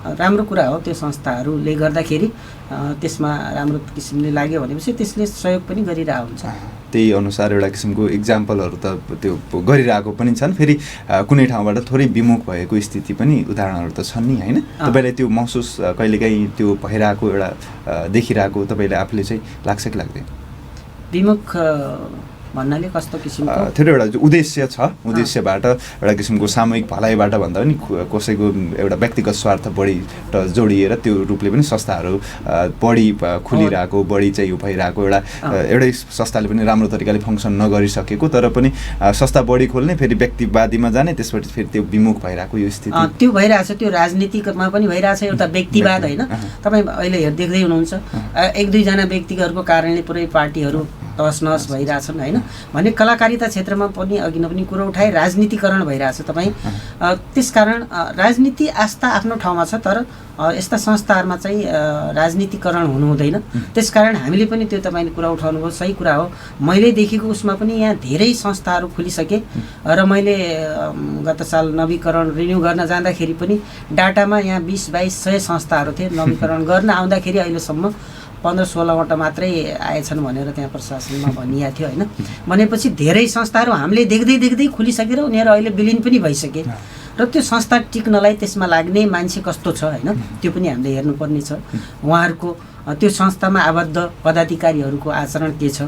राम्रो कुरा हो त्यो संस्थाहरूले गर्दाखेरि, त्यसमा राम्रो किसिमले लाग्यो भनेपछि त्यसले सहयोग पनि गरिरहेको हुन्छ।
त्यही अनुसार एउटा किसिमको इक्जाम्पलहरू त त्यो गरिरहेको पनि छन्, फेरि कुनै ठाउँबाट थोरै विमुख भएको स्थिति पनि उदाहरणहरू त छन् नि होइन। तपाईँलाई त्यो महसुस कहिलेकाहीँ त्यो भइरहेको एउटा देखिरहेको तपाईँले आफूले चाहिँ लाग्छ कि लाग्दैन?
विमुख भन्नाले कस्तो किसिमको?
थियो एउटा उद्देश्य छ, उद्देश्यबाट एउटा किसिमको सामूहिक भलाइबाट भन्दा पनि कसैको एउटा व्यक्तिगत स्वार्थ बढी जोडिएर त्यो रूपले पनि संस्थाहरू बढी खुलिरहेको, बढी चाहिँ भइरहेको, एउटै संस्थाले पनि राम्रो तरिकाले फङ्सन नगरिसकेको तर पनि संस्था बढी खोल्ने, फेरि व्यक्तिवादीमा जाने, त्यसपछि फेरि त्यो विमुख भइरहेको यो स्थिति
त्यो भइरहेछ। त्यो राजनीतिकमा पनि भइरहेछ, एउटा व्यक्तिवाद होइन। तपाईँ अहिले देख्दै हुनुहुन्छ एक दुईजना व्यक्तिहरूको कारणले पुरै पार्टीहरू तहस नहस भइरहेछन् होइन। भने कलाकारिता क्षेत्रमा पनि अघि न पनि कुरो उठाए राजनीतिकरण भइरहेछ तपाईँ। त्यसकारण राजनीति आस्था आफ्नो ठाउँमा छ, तर यस्ता संस्थाहरूमा चाहिँ राजनीतिकरण हुनु हुँदैन। त्यसकारण हामीले पनि त्यो तपाईँले कुरा उठाउनुभयो, सही कुरा हो। मैले देखेको उसमा पनि यहाँ धेरै संस्थाहरू खुलिसके र मैले गत साल नवीकरण रिन्यू गर्न जाँदाखेरि पनि डाटामा यहाँ 20-2200 संस्थाहरू थिए। नवीकरण गर्न आउँदाखेरि अहिलेसम्म 15-16वटा मात्रै आएछन् भनेर त्यहाँ प्रशासनमा भनिएको थियो होइन। भनेपछि धेरै संस्थाहरू हामीले देख्दै देख्दै खुलिसकेर उनीहरू अहिले विलिन पनि भइसके र त्यो संस्था टिक्नलाई त्यसमा लाग्ने मान्छे कस्तो छ होइन, त्यो पनि हामीले हेर्नुपर्ने छ। उहाँहरूको त्यो संस्थामा आबद्ध पदाधिकारीहरूको आचरण के छ,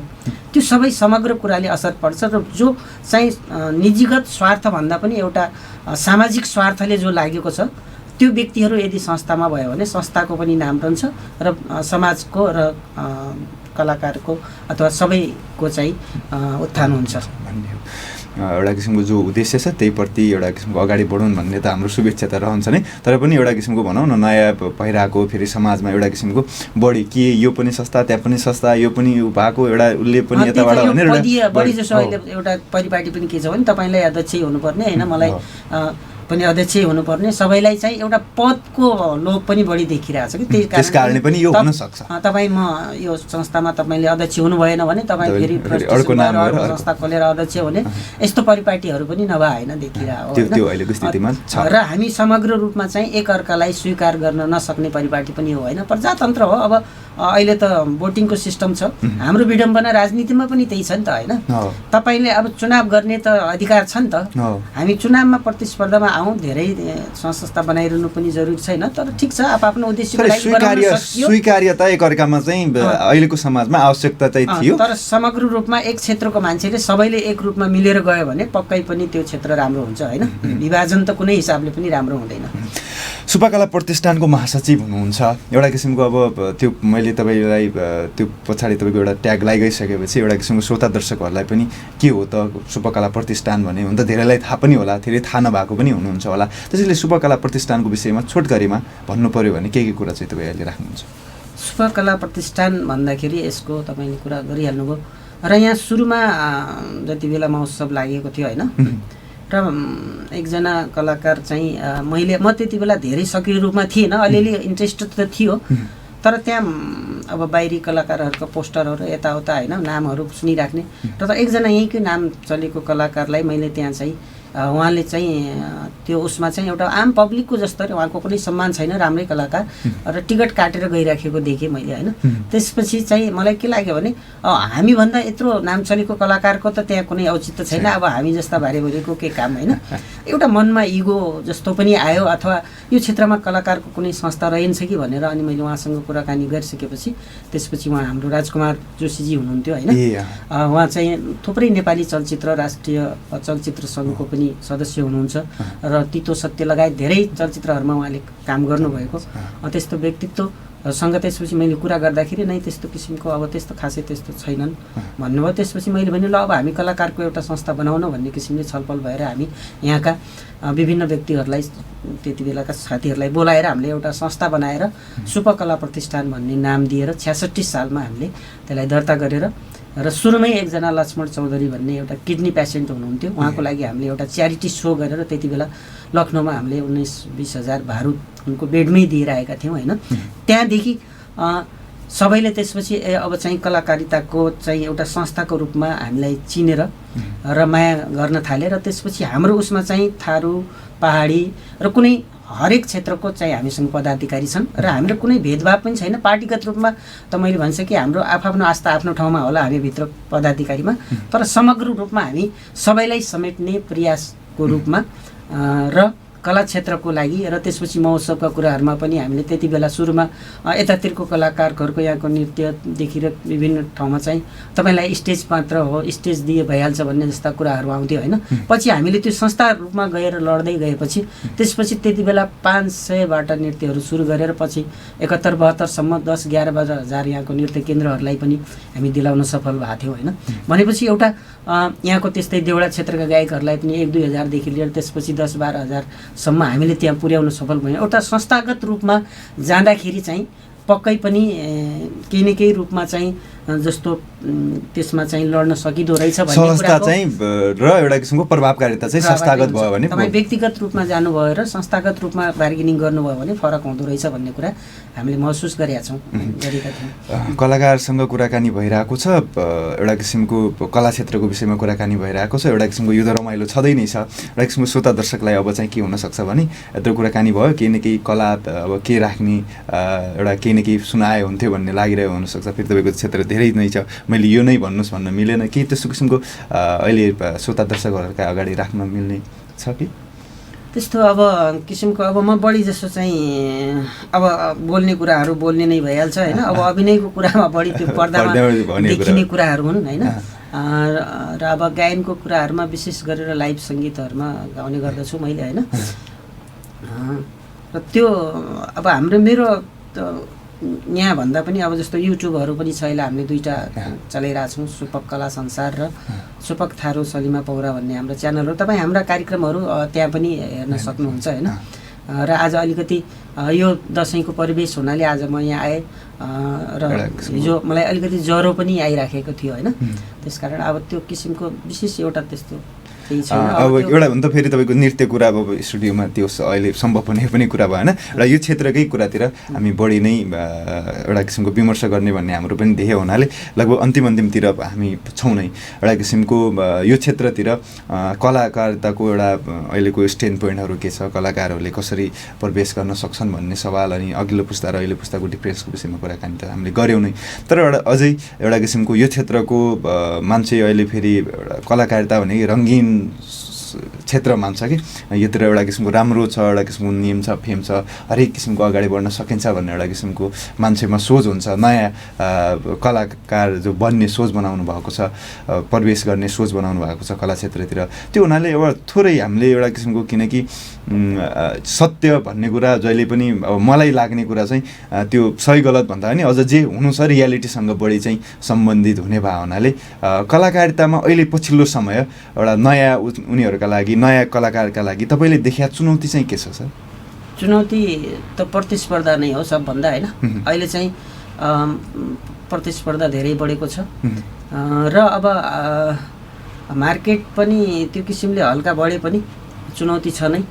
त्यो सबै समग्र कुराले असर पर्छ र जो चाहिँ निजीगत स्वार्थभन्दा पनि एउटा सामाजिक स्वार्थले जो लागेको छ त्यो व्यक्तिहरू यदि संस्थामा भयो भने संस्थाको पनि नाम रहन्छ र समाजको र कलाकारको अथवा सबैको चाहिँ उत्थान हुन्छ
भन्ने हो। एउटा किसिमको जो उद्देश्य छ त्यहीप्रति एउटा किसिमको अगाडि बढौँ भन्ने त हाम्रो शुभेच्छा त रहन्छ नै, तर पनि एउटा किसिमको भनौँ न नयाँ भइरहेको फेरि समाजमा एउटा किसिमको बढी के यो पनि संस्था त्यहाँ पनि संस्था यो पनि भएको एउटा उसले पनि यताबाट भनेर
बढी जसो अहिले एउटा परिपाटी पनि के छ भने तपाईँलाई अध्यक्ष हुनुपर्ने होइन, मलाई पनि अध्यक्ष हुनुपर्ने, सबैलाई चाहिँ एउटा पदको लोभ पनि बढी देखिरहेछ कि
त्यस कारणले पनि यो हुन सक्छ।
तपाईँ म यो संस्थामा तपाईँले अध्यक्ष हुनु भएन भने तपाईँ फेरि अर्को संस्था खोलेर अध्यक्ष हुने यस्तो परिपाटीहरू पनि नभए होइन देखिरहेको
छ।
र हामी समग्र रूपमा चाहिँ एकअर्कालाई स्वीकार गर्न नसक्ने परिपाटी पनि हो होइन। प्रजातन्त्र हो, अब अहिले त भोटिङको सिस्टम छ। हाम्रो विडम्बना राजनीतिमा पनि त्यही छ नि त होइन। तपाईँले अब चुनाव गर्ने त अधिकार छ नि त। हामी चुनावमा प्रतिस्पर्धामा आउँ, धेरै संस्था बनाइरहनु पनि जरुरी छैन, तर ठिक छ आफ्नो उद्देश्यको लागि
स्वीकार्यता एकअर्कामा चाहिँ अहिलेको समाजमा आवश्यकता चाहिँ थियो।
तर समग्र रूपमा एक क्षेत्रको मान्छेले सबैले एक रूपमा मिलेर गयो भने पक्कै पनि त्यो क्षेत्र राम्रो हुन्छ होइन। विभाजन त कुनै हिसाबले पनि राम्रो हुँदैन।
सुब्बा कला प्रतिष्ठानको महासचिव हुनुहुन्छ, एउटा किसिमको अब त्यो मैले तपाईँलाई त्यो पछाडि तपाईँको एउटा ट्याग लगाइसकेपछि एउटा किसिमको श्रोता दर्शकहरूलाई पनि के हो त सुब्बा कला प्रतिष्ठान भने, हुन त धेरैलाई थाहा पनि होला, धेरै थाहा नभएको पनि हुनुहुन्छ होला। त्यसैले सुब्बा कला प्रतिष्ठानको विषयमा छोटकरीमा भन्नु पर्यो भने के कुरा चाहिँ तपाईँ अहिले राख्नुहुन्छ?
सुब्बा कला प्रतिष्ठान भन्दाखेरि यसको तपाईँले कुरा गरिहाल्नुभयो र यहाँ सुरुमा जति बेला महोत्सव लागेको थियो होइन, र एकजना कलाकार चाहिँ म त्यति बेला धेरै सक्रिय रूपमा थिएन, अलिअलि इन्ट्रेस्टेड त थियो, तर त्यहाँ अब बाहिरी कलाकारहरूको पोस्टरहरू यताउता होइन नामहरू सुनिराख्ने र एकजना यहीँकै नाम चलेको कलाकारलाई मैले त्यहाँ चाहिँ उहाँले चाहिँ त्यो उसमा चाहिँ एउटा आम पब्लिकको जस्तो उहाँको कुनै सम्मान छैन, राम्रै कलाकार र टिकट काटेर गइराखेको देखेँ मैले होइन। त्यसपछि चाहिँ मलाई के लाग्यो भने हामीभन्दा यत्रो नाम चलेको कलाकारको त त्यहाँ कुनै औचित्य छैन, अब हामी जस्ता भारीभुरीको के काम होइन। एउटा मनमा इगो जस्तो पनि आयो, अथवा यो क्षेत्रमा कलाकारको कुनै संस्था रहन्छ कि भनेर अनि मैले उहाँसँग कुराकानी गरिसकेपछि त्यसपछि उहाँ हाम्रो राजकुमार जोशीजी हुनुहुन्थ्यो होइन। उहाँ चाहिँ थुप्रै नेपाली चलचित्र राष्ट्रिय चलचित्र सङ्घको पनि सदस्य हुनुहुन्छ र तितो सत्य लगायत धेरै चलचित्रहरूमा उहाँले काम गर्नुभएको त्यस्तो व्यक्तित्वसँग त्यसपछि मैले कुरा गर्दाखेरि नै त्यस्तो किसिमको अब त्यस्तो खासै त्यस्तो छैनन् भन्नुभयो। त्यसपछि मैले भने ल अब हामी कलाकारको एउटा संस्था बनाउन भन्ने किसिमले छलफल भएर हामी यहाँका विभिन्न व्यक्तिहरूलाई त्यति बेलाका साथीहरूलाई बोलाएर हामीले एउटा संस्था बनाएर सुब्बा कला प्रतिष्ठान भन्ने नाम दिएर 66 सालमा हामीले त्यसलाई दर्ता गरेर र सुरुमै एकजना लक्ष्मण चौधरी भन्ने एउटा किडनी पेसेन्ट हुनुहुन्थ्यो, उहाँको लागि हामीले एउटा च्यारिटी सो गरेर त्यति बेला लखनऊमा हामीले 19-20 हजार भारू उनको बेडमै दिएर आएका थियौँ होइन। त्यहाँदेखि सबैले त्यसपछि अब चाहिँ कलाकारिताको चाहिँ एउटा संस्थाको रूपमा हामीलाई चिनेर र माया गर्न थाले र त्यसपछि हाम्रो उसमा चाहिँ थारू पहाडी र कुनै हरेक क्षेत्रको चाहिँ हामीसँग पदाधिकारी छन् र हाम्रो कुनै भेदभाव पनि छैन। पार्टीगत रूपमा त मैले भन्छ कि हाम्रो आफ्नो आस्था आफ्नो ठाउँमा होला हामीभित्र पदाधिकारीमा, तर समग्र रूपमा हामी सबैलाई समेट्ने प्रयासको रूपमा र कला क्षेत्रको लागि र त्यसपछि महोत्सवका कुराहरूमा पनि हामीले त्यति बेला सुरुमा यतातिरको कलाकारहरूको यहाँको नृत्यदेखि र विभिन्न ठाउँमा चाहिँ तपाईँलाई स्टेज मात्र हो, स्टेज दिए भइहाल्छ भन्ने जस्ता कुराहरू आउँथ्यो होइन। पछि हामीले त्यो संस्था रूपमा गएर लड्दै गएपछि त्यसपछि त्यति बेला 500बाट नृत्यहरू सुरु गरेर पछि 71-72सम्म 10-11 हजार यहाँको नृत्य केन्द्रहरूलाई पनि हामी दिलाउन सफल भएको थियौँ होइन। भनेपछि एउटा यहाँको त्यस्तै देउडा क्षेत्रका गायकहरूलाई पनि 1-2 हजारदेखि लिएर त्यसपछि 10-12 हजारसम्म हामीले त्यहाँ पुर्याउन सफल भयौँ। एउटा संस्थागत रूपमा जाँदाखेरि चाहिँ पक्कै पनि केही न केही रूपमा चाहिँ जस्तो त्यसमा चाहिँ लड्न सकिदो रहेछ भन्ने
संस्था चाहिँ र एउटा किसिमको प्रभावकारिता चाहिँ संस्थागत भयो भने
तपाईँ व्यक्तिगत रूपमा जानुभयो र संस्थागत रूपमा बार्गेनिङ गर्नुभयो भने फरक हुँदो रहेछ भन्ने कुरा हामीले महसुस गरेका थियौँ।
कलाकारसँग कुराकानी भइरहेको छ, एउटा किसिमको कला क्षेत्रको विषयमा कुराकानी भइरहेको छ, एउटा किसिमको यो त रमाइलो छँदै नै छ। एउटा किसिमको श्रोता दर्शकलाई अब चाहिँ के हुनसक्छ भने यत्रो कुराकानी भयो, केही न केही कला अब के राख्ने एउटा केही न केही सुनाए हुन्थ्यो भन्ने लागिरहेको हुनसक्छ। फेरि तपाईँको क्षेत्र धेरै नै छ, मैले यो नै भन्नुहोस् भन्न मिलेन, केही त्यस्तो किसिमको अहिले श्रोता दर्शकहरूका अगाडि राख्न मिल्ने छ कि
त्यस्तो अब किसिमको? अब म बढी जस्तो चाहिँ अब बोल्ने कुराहरू बोल्ने नै भइहाल्छ होइन। अब अभिनयको कुरामा बढी त्यो पर्दामा देखिने कुराहरू हुन् होइन। र अब गायनको कुराहरूमा विशेष गरेर लाइभ सङ्गीतहरूमा गाउने गर्दछु मैले होइन। र त्यो अब हाम्रो मेरो यहाँ भन्दा पनि अब जस्तो युट्युबहरू पनि छ, अहिले हामीले 2टा चलाइरहेछौँ, सुपक कला संसार र सुपक थारू सलिमा पौरा भन्ने हाम्रो च्यानलहरू। तपाईँ हाम्रा कार्यक्रमहरू त्यहाँ पनि हेर्न सक्नुहुन्छ होइन। र आज अलिकति यो दसैँको परिवेश हुनाले आज म यहाँ आएँ र हिजो मलाई अलिकति ज्वरो पनि आइराखेको थियो होइन। त्यसकारण अब त्यो किसिमको विशेष एउटा त्यस्तो
अब एउटा भन्दा फेरि तपाईँको नृत्य कुरा अब स्टुडियोमा त्यो अहिले सम्भव हुने पनि कुरा भएन र यो क्षेत्रकै कुरातिर हामी बढी नै एउटा किसिमको विमर्श गर्ने भन्ने हाम्रो पनि ध्येय हुनाले लगभग अन्तिमतिर हामी छौँ नै। एउटा किसिमको यो क्षेत्रतिर कलाकारिताको एउटा अहिलेको स्ट्यान्ड पोइन्टहरू के छ, कलाकारहरूले कसरी प्रवेश गर्न सक्छन् भन्ने सवाल, अनि अघिल्लो पुस्ता र अहिले पुस्ताको डिफ्रेन्सको विषयमा कुराकानी त हामीले गऱ्यौँ नै। तर अझै एउटा किसिमको यो क्षेत्रको मान्छे अहिले फेरि एउटा कलाकारिता भने रङ्गीन क्षेत्र मान्छ कि योतिर एउटा किसिमको राम्रो छ, एउटा किसिमको नियम छ, फेम छ, हरेक किसिमको अगाडि बढ्न सकिन्छ भन्ने एउटा किसिमको मान्छेमा सोच हुन्छ। नयाँ कलाकार जो बन्ने सोच बनाउनु भएको छ, प्रवेश गर्ने सोच बनाउनु भएको छ कला क्षेत्रतिर। त्यो हुनाले एउटा थोरै हामीले एउटा किसिमको, किनकि सत्य भन्ने कुरा जहिले पनि अब मलाई लाग्ने कुरा चाहिँ त्यो सही गलत भन्दा पनि अझ जे हुनु छ रियालिटीसँग बढी चाहिँ सम्बन्धित हुने भए हुनाले कलाकारितामा अहिले पछिल्लो समय एउटा नयाँ उनीहरूका लागि, नयाँ कलाकारका लागि तपाईँले देखिया चुनौती चाहिँ के छ सर?
चुनौती त प्रतिस्पर्धा नै हो सबभन्दा, होइन? अहिले चाहिँ प्रतिस्पर्धा धेरै बढेको छ र अब मार्केट पनि त्यो किसिमले हल्का बढे पनि चुनौती छ नै।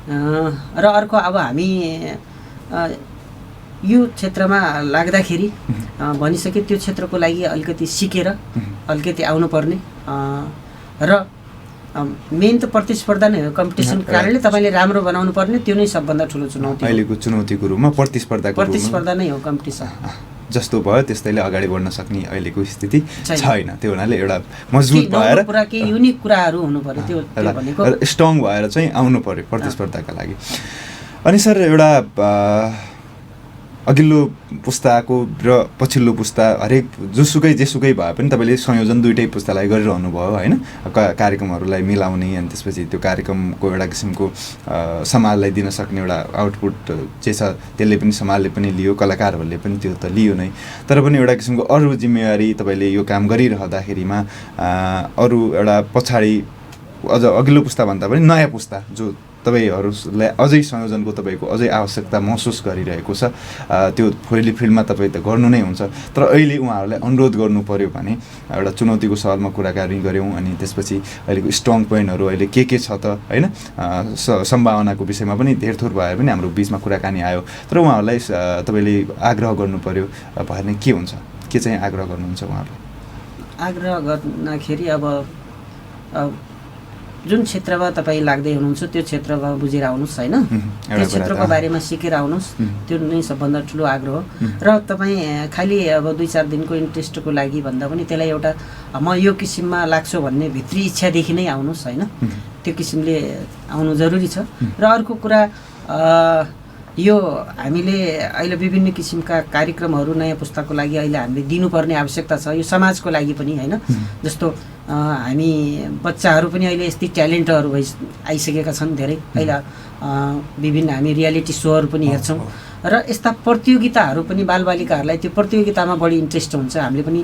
र अर्को अब हामी यो क्षेत्रमा लाग्दाखेरि भनिसके त्यो क्षेत्रको लागि अलिकति सिकेर अलिकति आउनुपर्ने र मेन त प्रतिस्पर्धा नै हो, कम्पिटिसन कारणले तपाईँले राम्रो बनाउनु पर्ने, त्यो नै सबभन्दा ठुलो चुनौती।
अहिलेको चुनौतीको रूपमा प्रतिस्पर्धा
नै हो, कम्पिटिसन
जस्तो भयो त्यस्तैले अगाडि बढ्न सक्ने अहिलेको स्थिति छैन। त्यो हुनाले एउटा मजबुत भएर
केही युनिक कुराहरू हुनु पर्यो, त्यो भनेको
स्ट्रङ भएर चाहिँ आउनु पर्यो प्रतिस्पर्धाका लागि। अनि सर एउटा अघिल्लो पुस्ताको र पछिल्लो पुस्ता हरेक जेसुकै भए पनि तपाईँले संयोजन दुइटै पुस्तालाई गरिरहनु भयो, होइन? कार्यक्रमहरूलाई मिलाउने अनि त्यसपछि त्यो कार्यक्रमको एउटा किसिमको समाजलाई दिन सक्ने एउटा आउटपुट जे छ त्यसले पनि समाजले पनि लियो, कलाकारहरूले पनि त्यो त लियो नै। तर पनि एउटा किसिमको अरू जिम्मेवारी तपाईँले यो काम गरिरहँदाखेरिमा अरू एउटा पछाडि अझ अघिल्लो पुस्ता भन्दा पनि नयाँ पुस्ता जो तपाईँहरूलाई अझै संयोजनको तपाईँको अझै आवश्यकता महसुस गरिरहेको छ, त्यो फोइली फिल्डमा तपाईँ त गर्नु नै हुन्छ। तर अहिले उहाँहरूलाई अनुरोध गर्नु पऱ्यो भने एउटा चुनौतीको सवालमा कुराकानी गऱ्यौँ, अनि त्यसपछि अहिलेको स्ट्रङ पोइन्टहरू अहिले के छ त, होइन? सम्भावनाको विषयमा पनि धेरथोर भए पनि हाम्रो बिचमा कुराकानी आयो। तर उहाँहरूलाई तपाईँले आग्रह गर्नु पऱ्यो भने के हुन्छ, के चाहिँ आग्रह गर्नुहुन्छ उहाँहरूले?
आग्रह गर्दाखेरि अब जुन क्षेत्रमा तपाईँ लाग्दै हुनुहुन्छ त्यो क्षेत्रमा बुझेर आउनुहोस्, होइन? त्यो क्षेत्रको बारेमा सिकेर आउनुहोस्, त्यो नै सबभन्दा ठुलो आग्रह हो। र तपाईँ खालि अब 2-4 दिनको इन्ट्रेस्टको लागि भन्दा पनि त्यसलाई एउटा म यो किसिममा लाग्छु भन्ने भित्री इच्छादेखि नै आउनुहोस्, होइन? त्यो किसिमले आउनु जरुरी छ। र अर्को कुरा यो हामीले अहिले विभिन्न किसिमका कार्यक्रमहरू नयाँ पुस्ताको लागि अहिले हामीले दिनुपर्ने आवश्यकता छ, यो समाजको लागि पनि, होइन? जस्तो हामी बच्चाहरू पनि अहिले यस्तै ट्यालेन्टहरू आइसकेका छन् धेरै। अहिले विभिन्न हामी रियालिटी सोहरू पनि हेर्छौँ र यस्ता प्रतियोगिताहरू पनि बालबालिकाहरूलाई त्यो प्रतियोगितामा बढी इन्ट्रेस्ट हुन्छ। हामीले पनि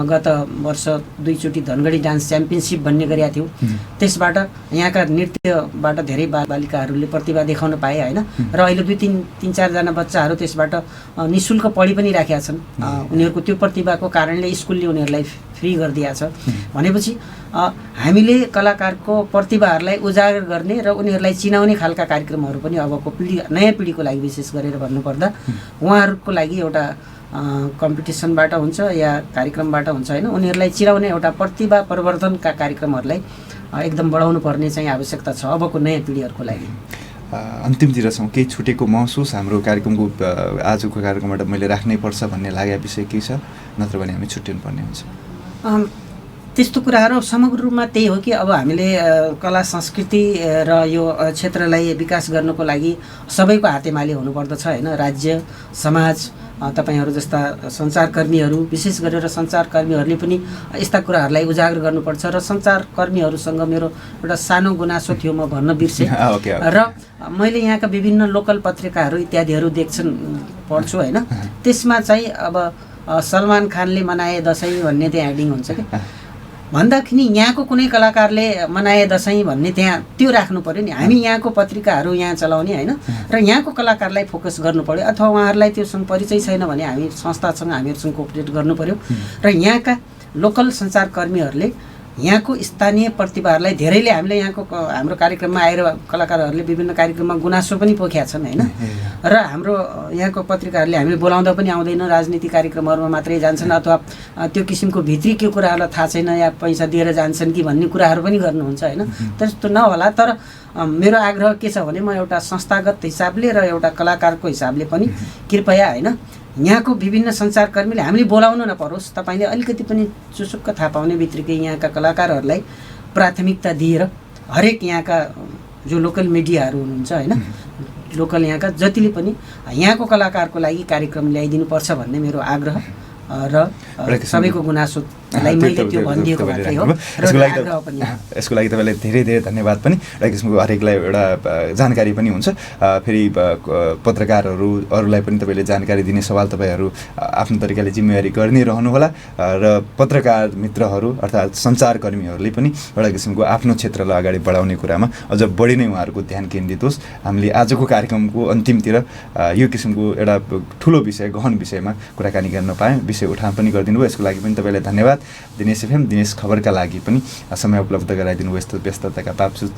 गत वर्ष 2 चोटि धनगढी डान्स च्याम्पियनसिप भन्ने गरेका थियौँ। त्यसबाट यहाँका नृत्यबाट धेरै बालबालिकाहरूले प्रतिभा देखाउन पाए, होइन? र अहिले 2-3-4 जना बच्चाहरू त्यसबाट निःशुल्क पढि पनि राखेका छन्। उनीहरूको त्यो प्रतिभाको कारणले स्कुलले उनीहरूलाई फ्री गरिदिएको छ। भनेपछि हामीले कलाकारको प्रतिभाहरूलाई उजागर गर्ने र उनीहरूलाई चिनाउने खालका कार्यक्रमहरू पनि अबको नयाँ पिँढीको लागि विशेष गरेर भन्नुपर्दा उहाँहरूको लागि एउटा कम्पिटिसनबाट हुन्छ या कार्यक्रमबाट हुन्छ, होइन? उनीहरूलाई चिनाउने एउटा प्रतिभा प्रवर्धनका कार्यक्रमहरूलाई एकदम बढाउनु पर्ने चाहिँ आवश्यकता छ अबको नयाँ पिँढीहरूको लागि।
अन्तिमतिर छौँ, केही छुटेको महसुस हाम्रो कार्यक्रमको आजको कार्यक्रमबाट मैले राख्नै पर्छ भन्ने लागेको विषय के छ, नत्र भने हामी छुट्टिनु पर्ने हुन्छ?
त्यस्तो कुराहरू समग्र रूपमा त्यही हो कि अब हामीले कला संस्कृति र यो क्षेत्रलाई विकास गर्नको लागि सबैको हातेमाले हुनुपर्दछ, होइन? राज्य, समाज, तपाईँहरू जस्ता सञ्चारकर्मीहरू, विशेष गरेर सञ्चारकर्मीहरूले पनि यस्ता कुराहरूलाई उजागर गर्नुपर्छ। र सञ्चारकर्मीहरूसँग मेरो एउटा सानो गुनासो थियो, म भन्न बिर्सेँ। र मैले यहाँका विभिन्न लोकल पत्रिकाहरू इत्यादिहरू पढ्छु, होइन? त्यसमा चाहिँ अब सलमान खानले मनाए दसैँ भन्ने त्यहाँ हेडिङ हुन्छ कि भन्दाखेरि यहाँको कुनै कलाकारले मनाए दसैँ भन्ने त्यहाँ त्यो राख्नु पर्यो नि। हामी यहाँको पत्रिकाहरू यहाँ चलाउने, होइन? र यहाँको कलाकारलाई फोकस गर्नु पर्यो, अथवा उहाँहरूलाई त्योसँग परिचय छैन भने हामी संस्थासँग हामीहरूसँग कोअपरेट गर्नु पर्यो। र यहाँका लोकल सञ्चारकर्मीहरूले यहाँको स्थानीय प्रतिभाहरूलाई धेरैले हामीले यहाँको हाम्रो कार्यक्रममा आएर कलाकारहरूले विभिन्न कार्यक्रममा गुनासो पनि पोखेका छन् होइन। र हाम्रो यहाँको पत्रिकाहरूले हामीले बोलाउँदा पनि आउँदैन, राजनीतिक कार्यक्रमहरूमा मात्रै जान्छन् अथवा त्यो किसिमको भित्री के कुराहरूलाई थाहा छैन या पैसा दिएर जान्छन् कि भन्ने कुराहरू पनि गर्नुहुन्छ होइन। त्यस्तो नहोला। तर मेरो आग्रह के छ भने म एउटा संस्थागत हिसाबले र एउटा कलाकारको हिसाबले पनि कृपया होइन यहाँको विभिन्न सञ्चारकर्मीले हामीले बोलाउनु नपरोस्, तपाईँले अलिकति पनि चुसुक्क थाहा पाउने बित्तिकै यहाँका कलाकारहरूलाई प्राथमिकता दिएर हरेक यहाँका जो लोकल मिडियाहरू हुनुहुन्छ होइन, लोकल यहाँका जतिले पनि यहाँको कलाकारको लागि कार्यक्रम ल्याइदिनुपर्छ भन्ने मेरो आग्रह र सबैको गुनासोलाई मैले त्यो भनिदिएको मात्रै हो।
यसको लागि तपाईँलाई धेरै धेरै धन्यवाद पनि। र किसिमको हरेकलाई एउटा जानकारी पनि हुन्छ। फेरि पत्रकारहरूलाई पनि तपाईँले जानकारी दिने सवाल तपाईँहरू आफ्नो तरिकाले जिम्मेवारी गर्ने रहनुहोला र पत्रकार मित्रहरू अर्थात् सञ्चारकर्मीहरूले पनि एउटा किसिमको आफ्नो क्षेत्रलाई अगाडि बढाउने कुरामा अझ बढी नै उहाँहरूको ध्यान केन्द्रित होस्। हामीले आजको कार्यक्रमको अन्तिमतिर यो किसिमको एउटा ठुलो विषय गहन विषयमा कुराकानी गर्न पाएँ, विषय उठान पनि गरिदिनु भयो। यसको लागि पनि तपाईँलाई धन्यवाद। दिनेश एफएम दिनेश खबरका लागि पनि समय उपलब्ध गराइदिनु भयो यस्तो व्यस्तताका बावजुद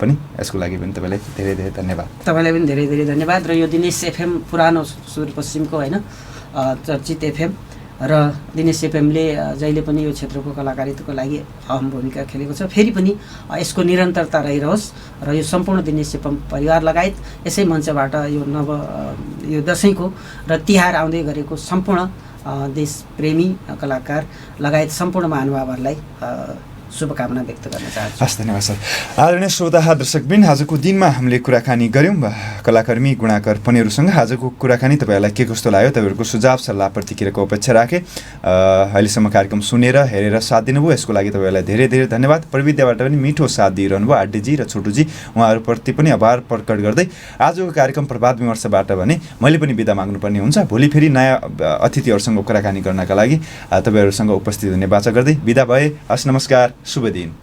पनि। यसको लागि पनि तपाईँलाई धेरै धेरै धन्यवाद।
तपाईँलाई पनि धेरै धेरै धन्यवाद। र यो दिनेश एफएम पुरानो सुदूरपश्चिमको होइन चर्चित एफएम र दिनेश एफएमले जहिले पनि यो क्षेत्रको कलाकारिताको लागि अहम भूमिका खेलेको छ। फेरि पनि यसको निरन्तरता रहिरहोस् र यो सम्पूर्ण दिनेश एफएम परिवार लगायत यसै मञ्चबाट यो दसैँको र तिहार आउँदै गरेको सम्पूर्ण देशप्रेमी कलाकार लगायत सम्पूर्ण महानुभावहरूलाई शुभकामना व्यक्त गर्न चाहन्छु।
हस्, धन्यवाद सर। आदरणीय श्रोता दर्शकबिन, आजको दिनमा हामीले कुराकानी गऱ्यौँ कलाकर्मी गुणाकर पनेरूसँग। आजको कुराकानी तपाईँहरूलाई के कस्तो लाग्यो, तपाईँहरूको सुझाव सल्लाह प्रतिक्रियाको अपेक्षा राखेँ। अहिलेसम्म कार्यक्रम सुनेर हेरेर साथ दिनुभयो, यसको लागि तपाईँहरूलाई धेरै धेरै धन्यवाद। प्रविधिबाट पनि मिठो साथ दिइरहनु भयो आरडीजी र छोटुजी, उहाँहरूप्रति पनि आभार प्रकट गर्दै आजको कार्यक्रम प्रभात विमर्शबाट भने मैले पनि बिदा माग्नुपर्ने हुन्छ। भोलि फेरि नयाँ अतिथिहरूसँग कुराकानी गर्नका लागि तपाईँहरूसँग उपस्थित हुने बाचा गर्दै बिदा भए। हस्, नमस्कार, शुभ दिन।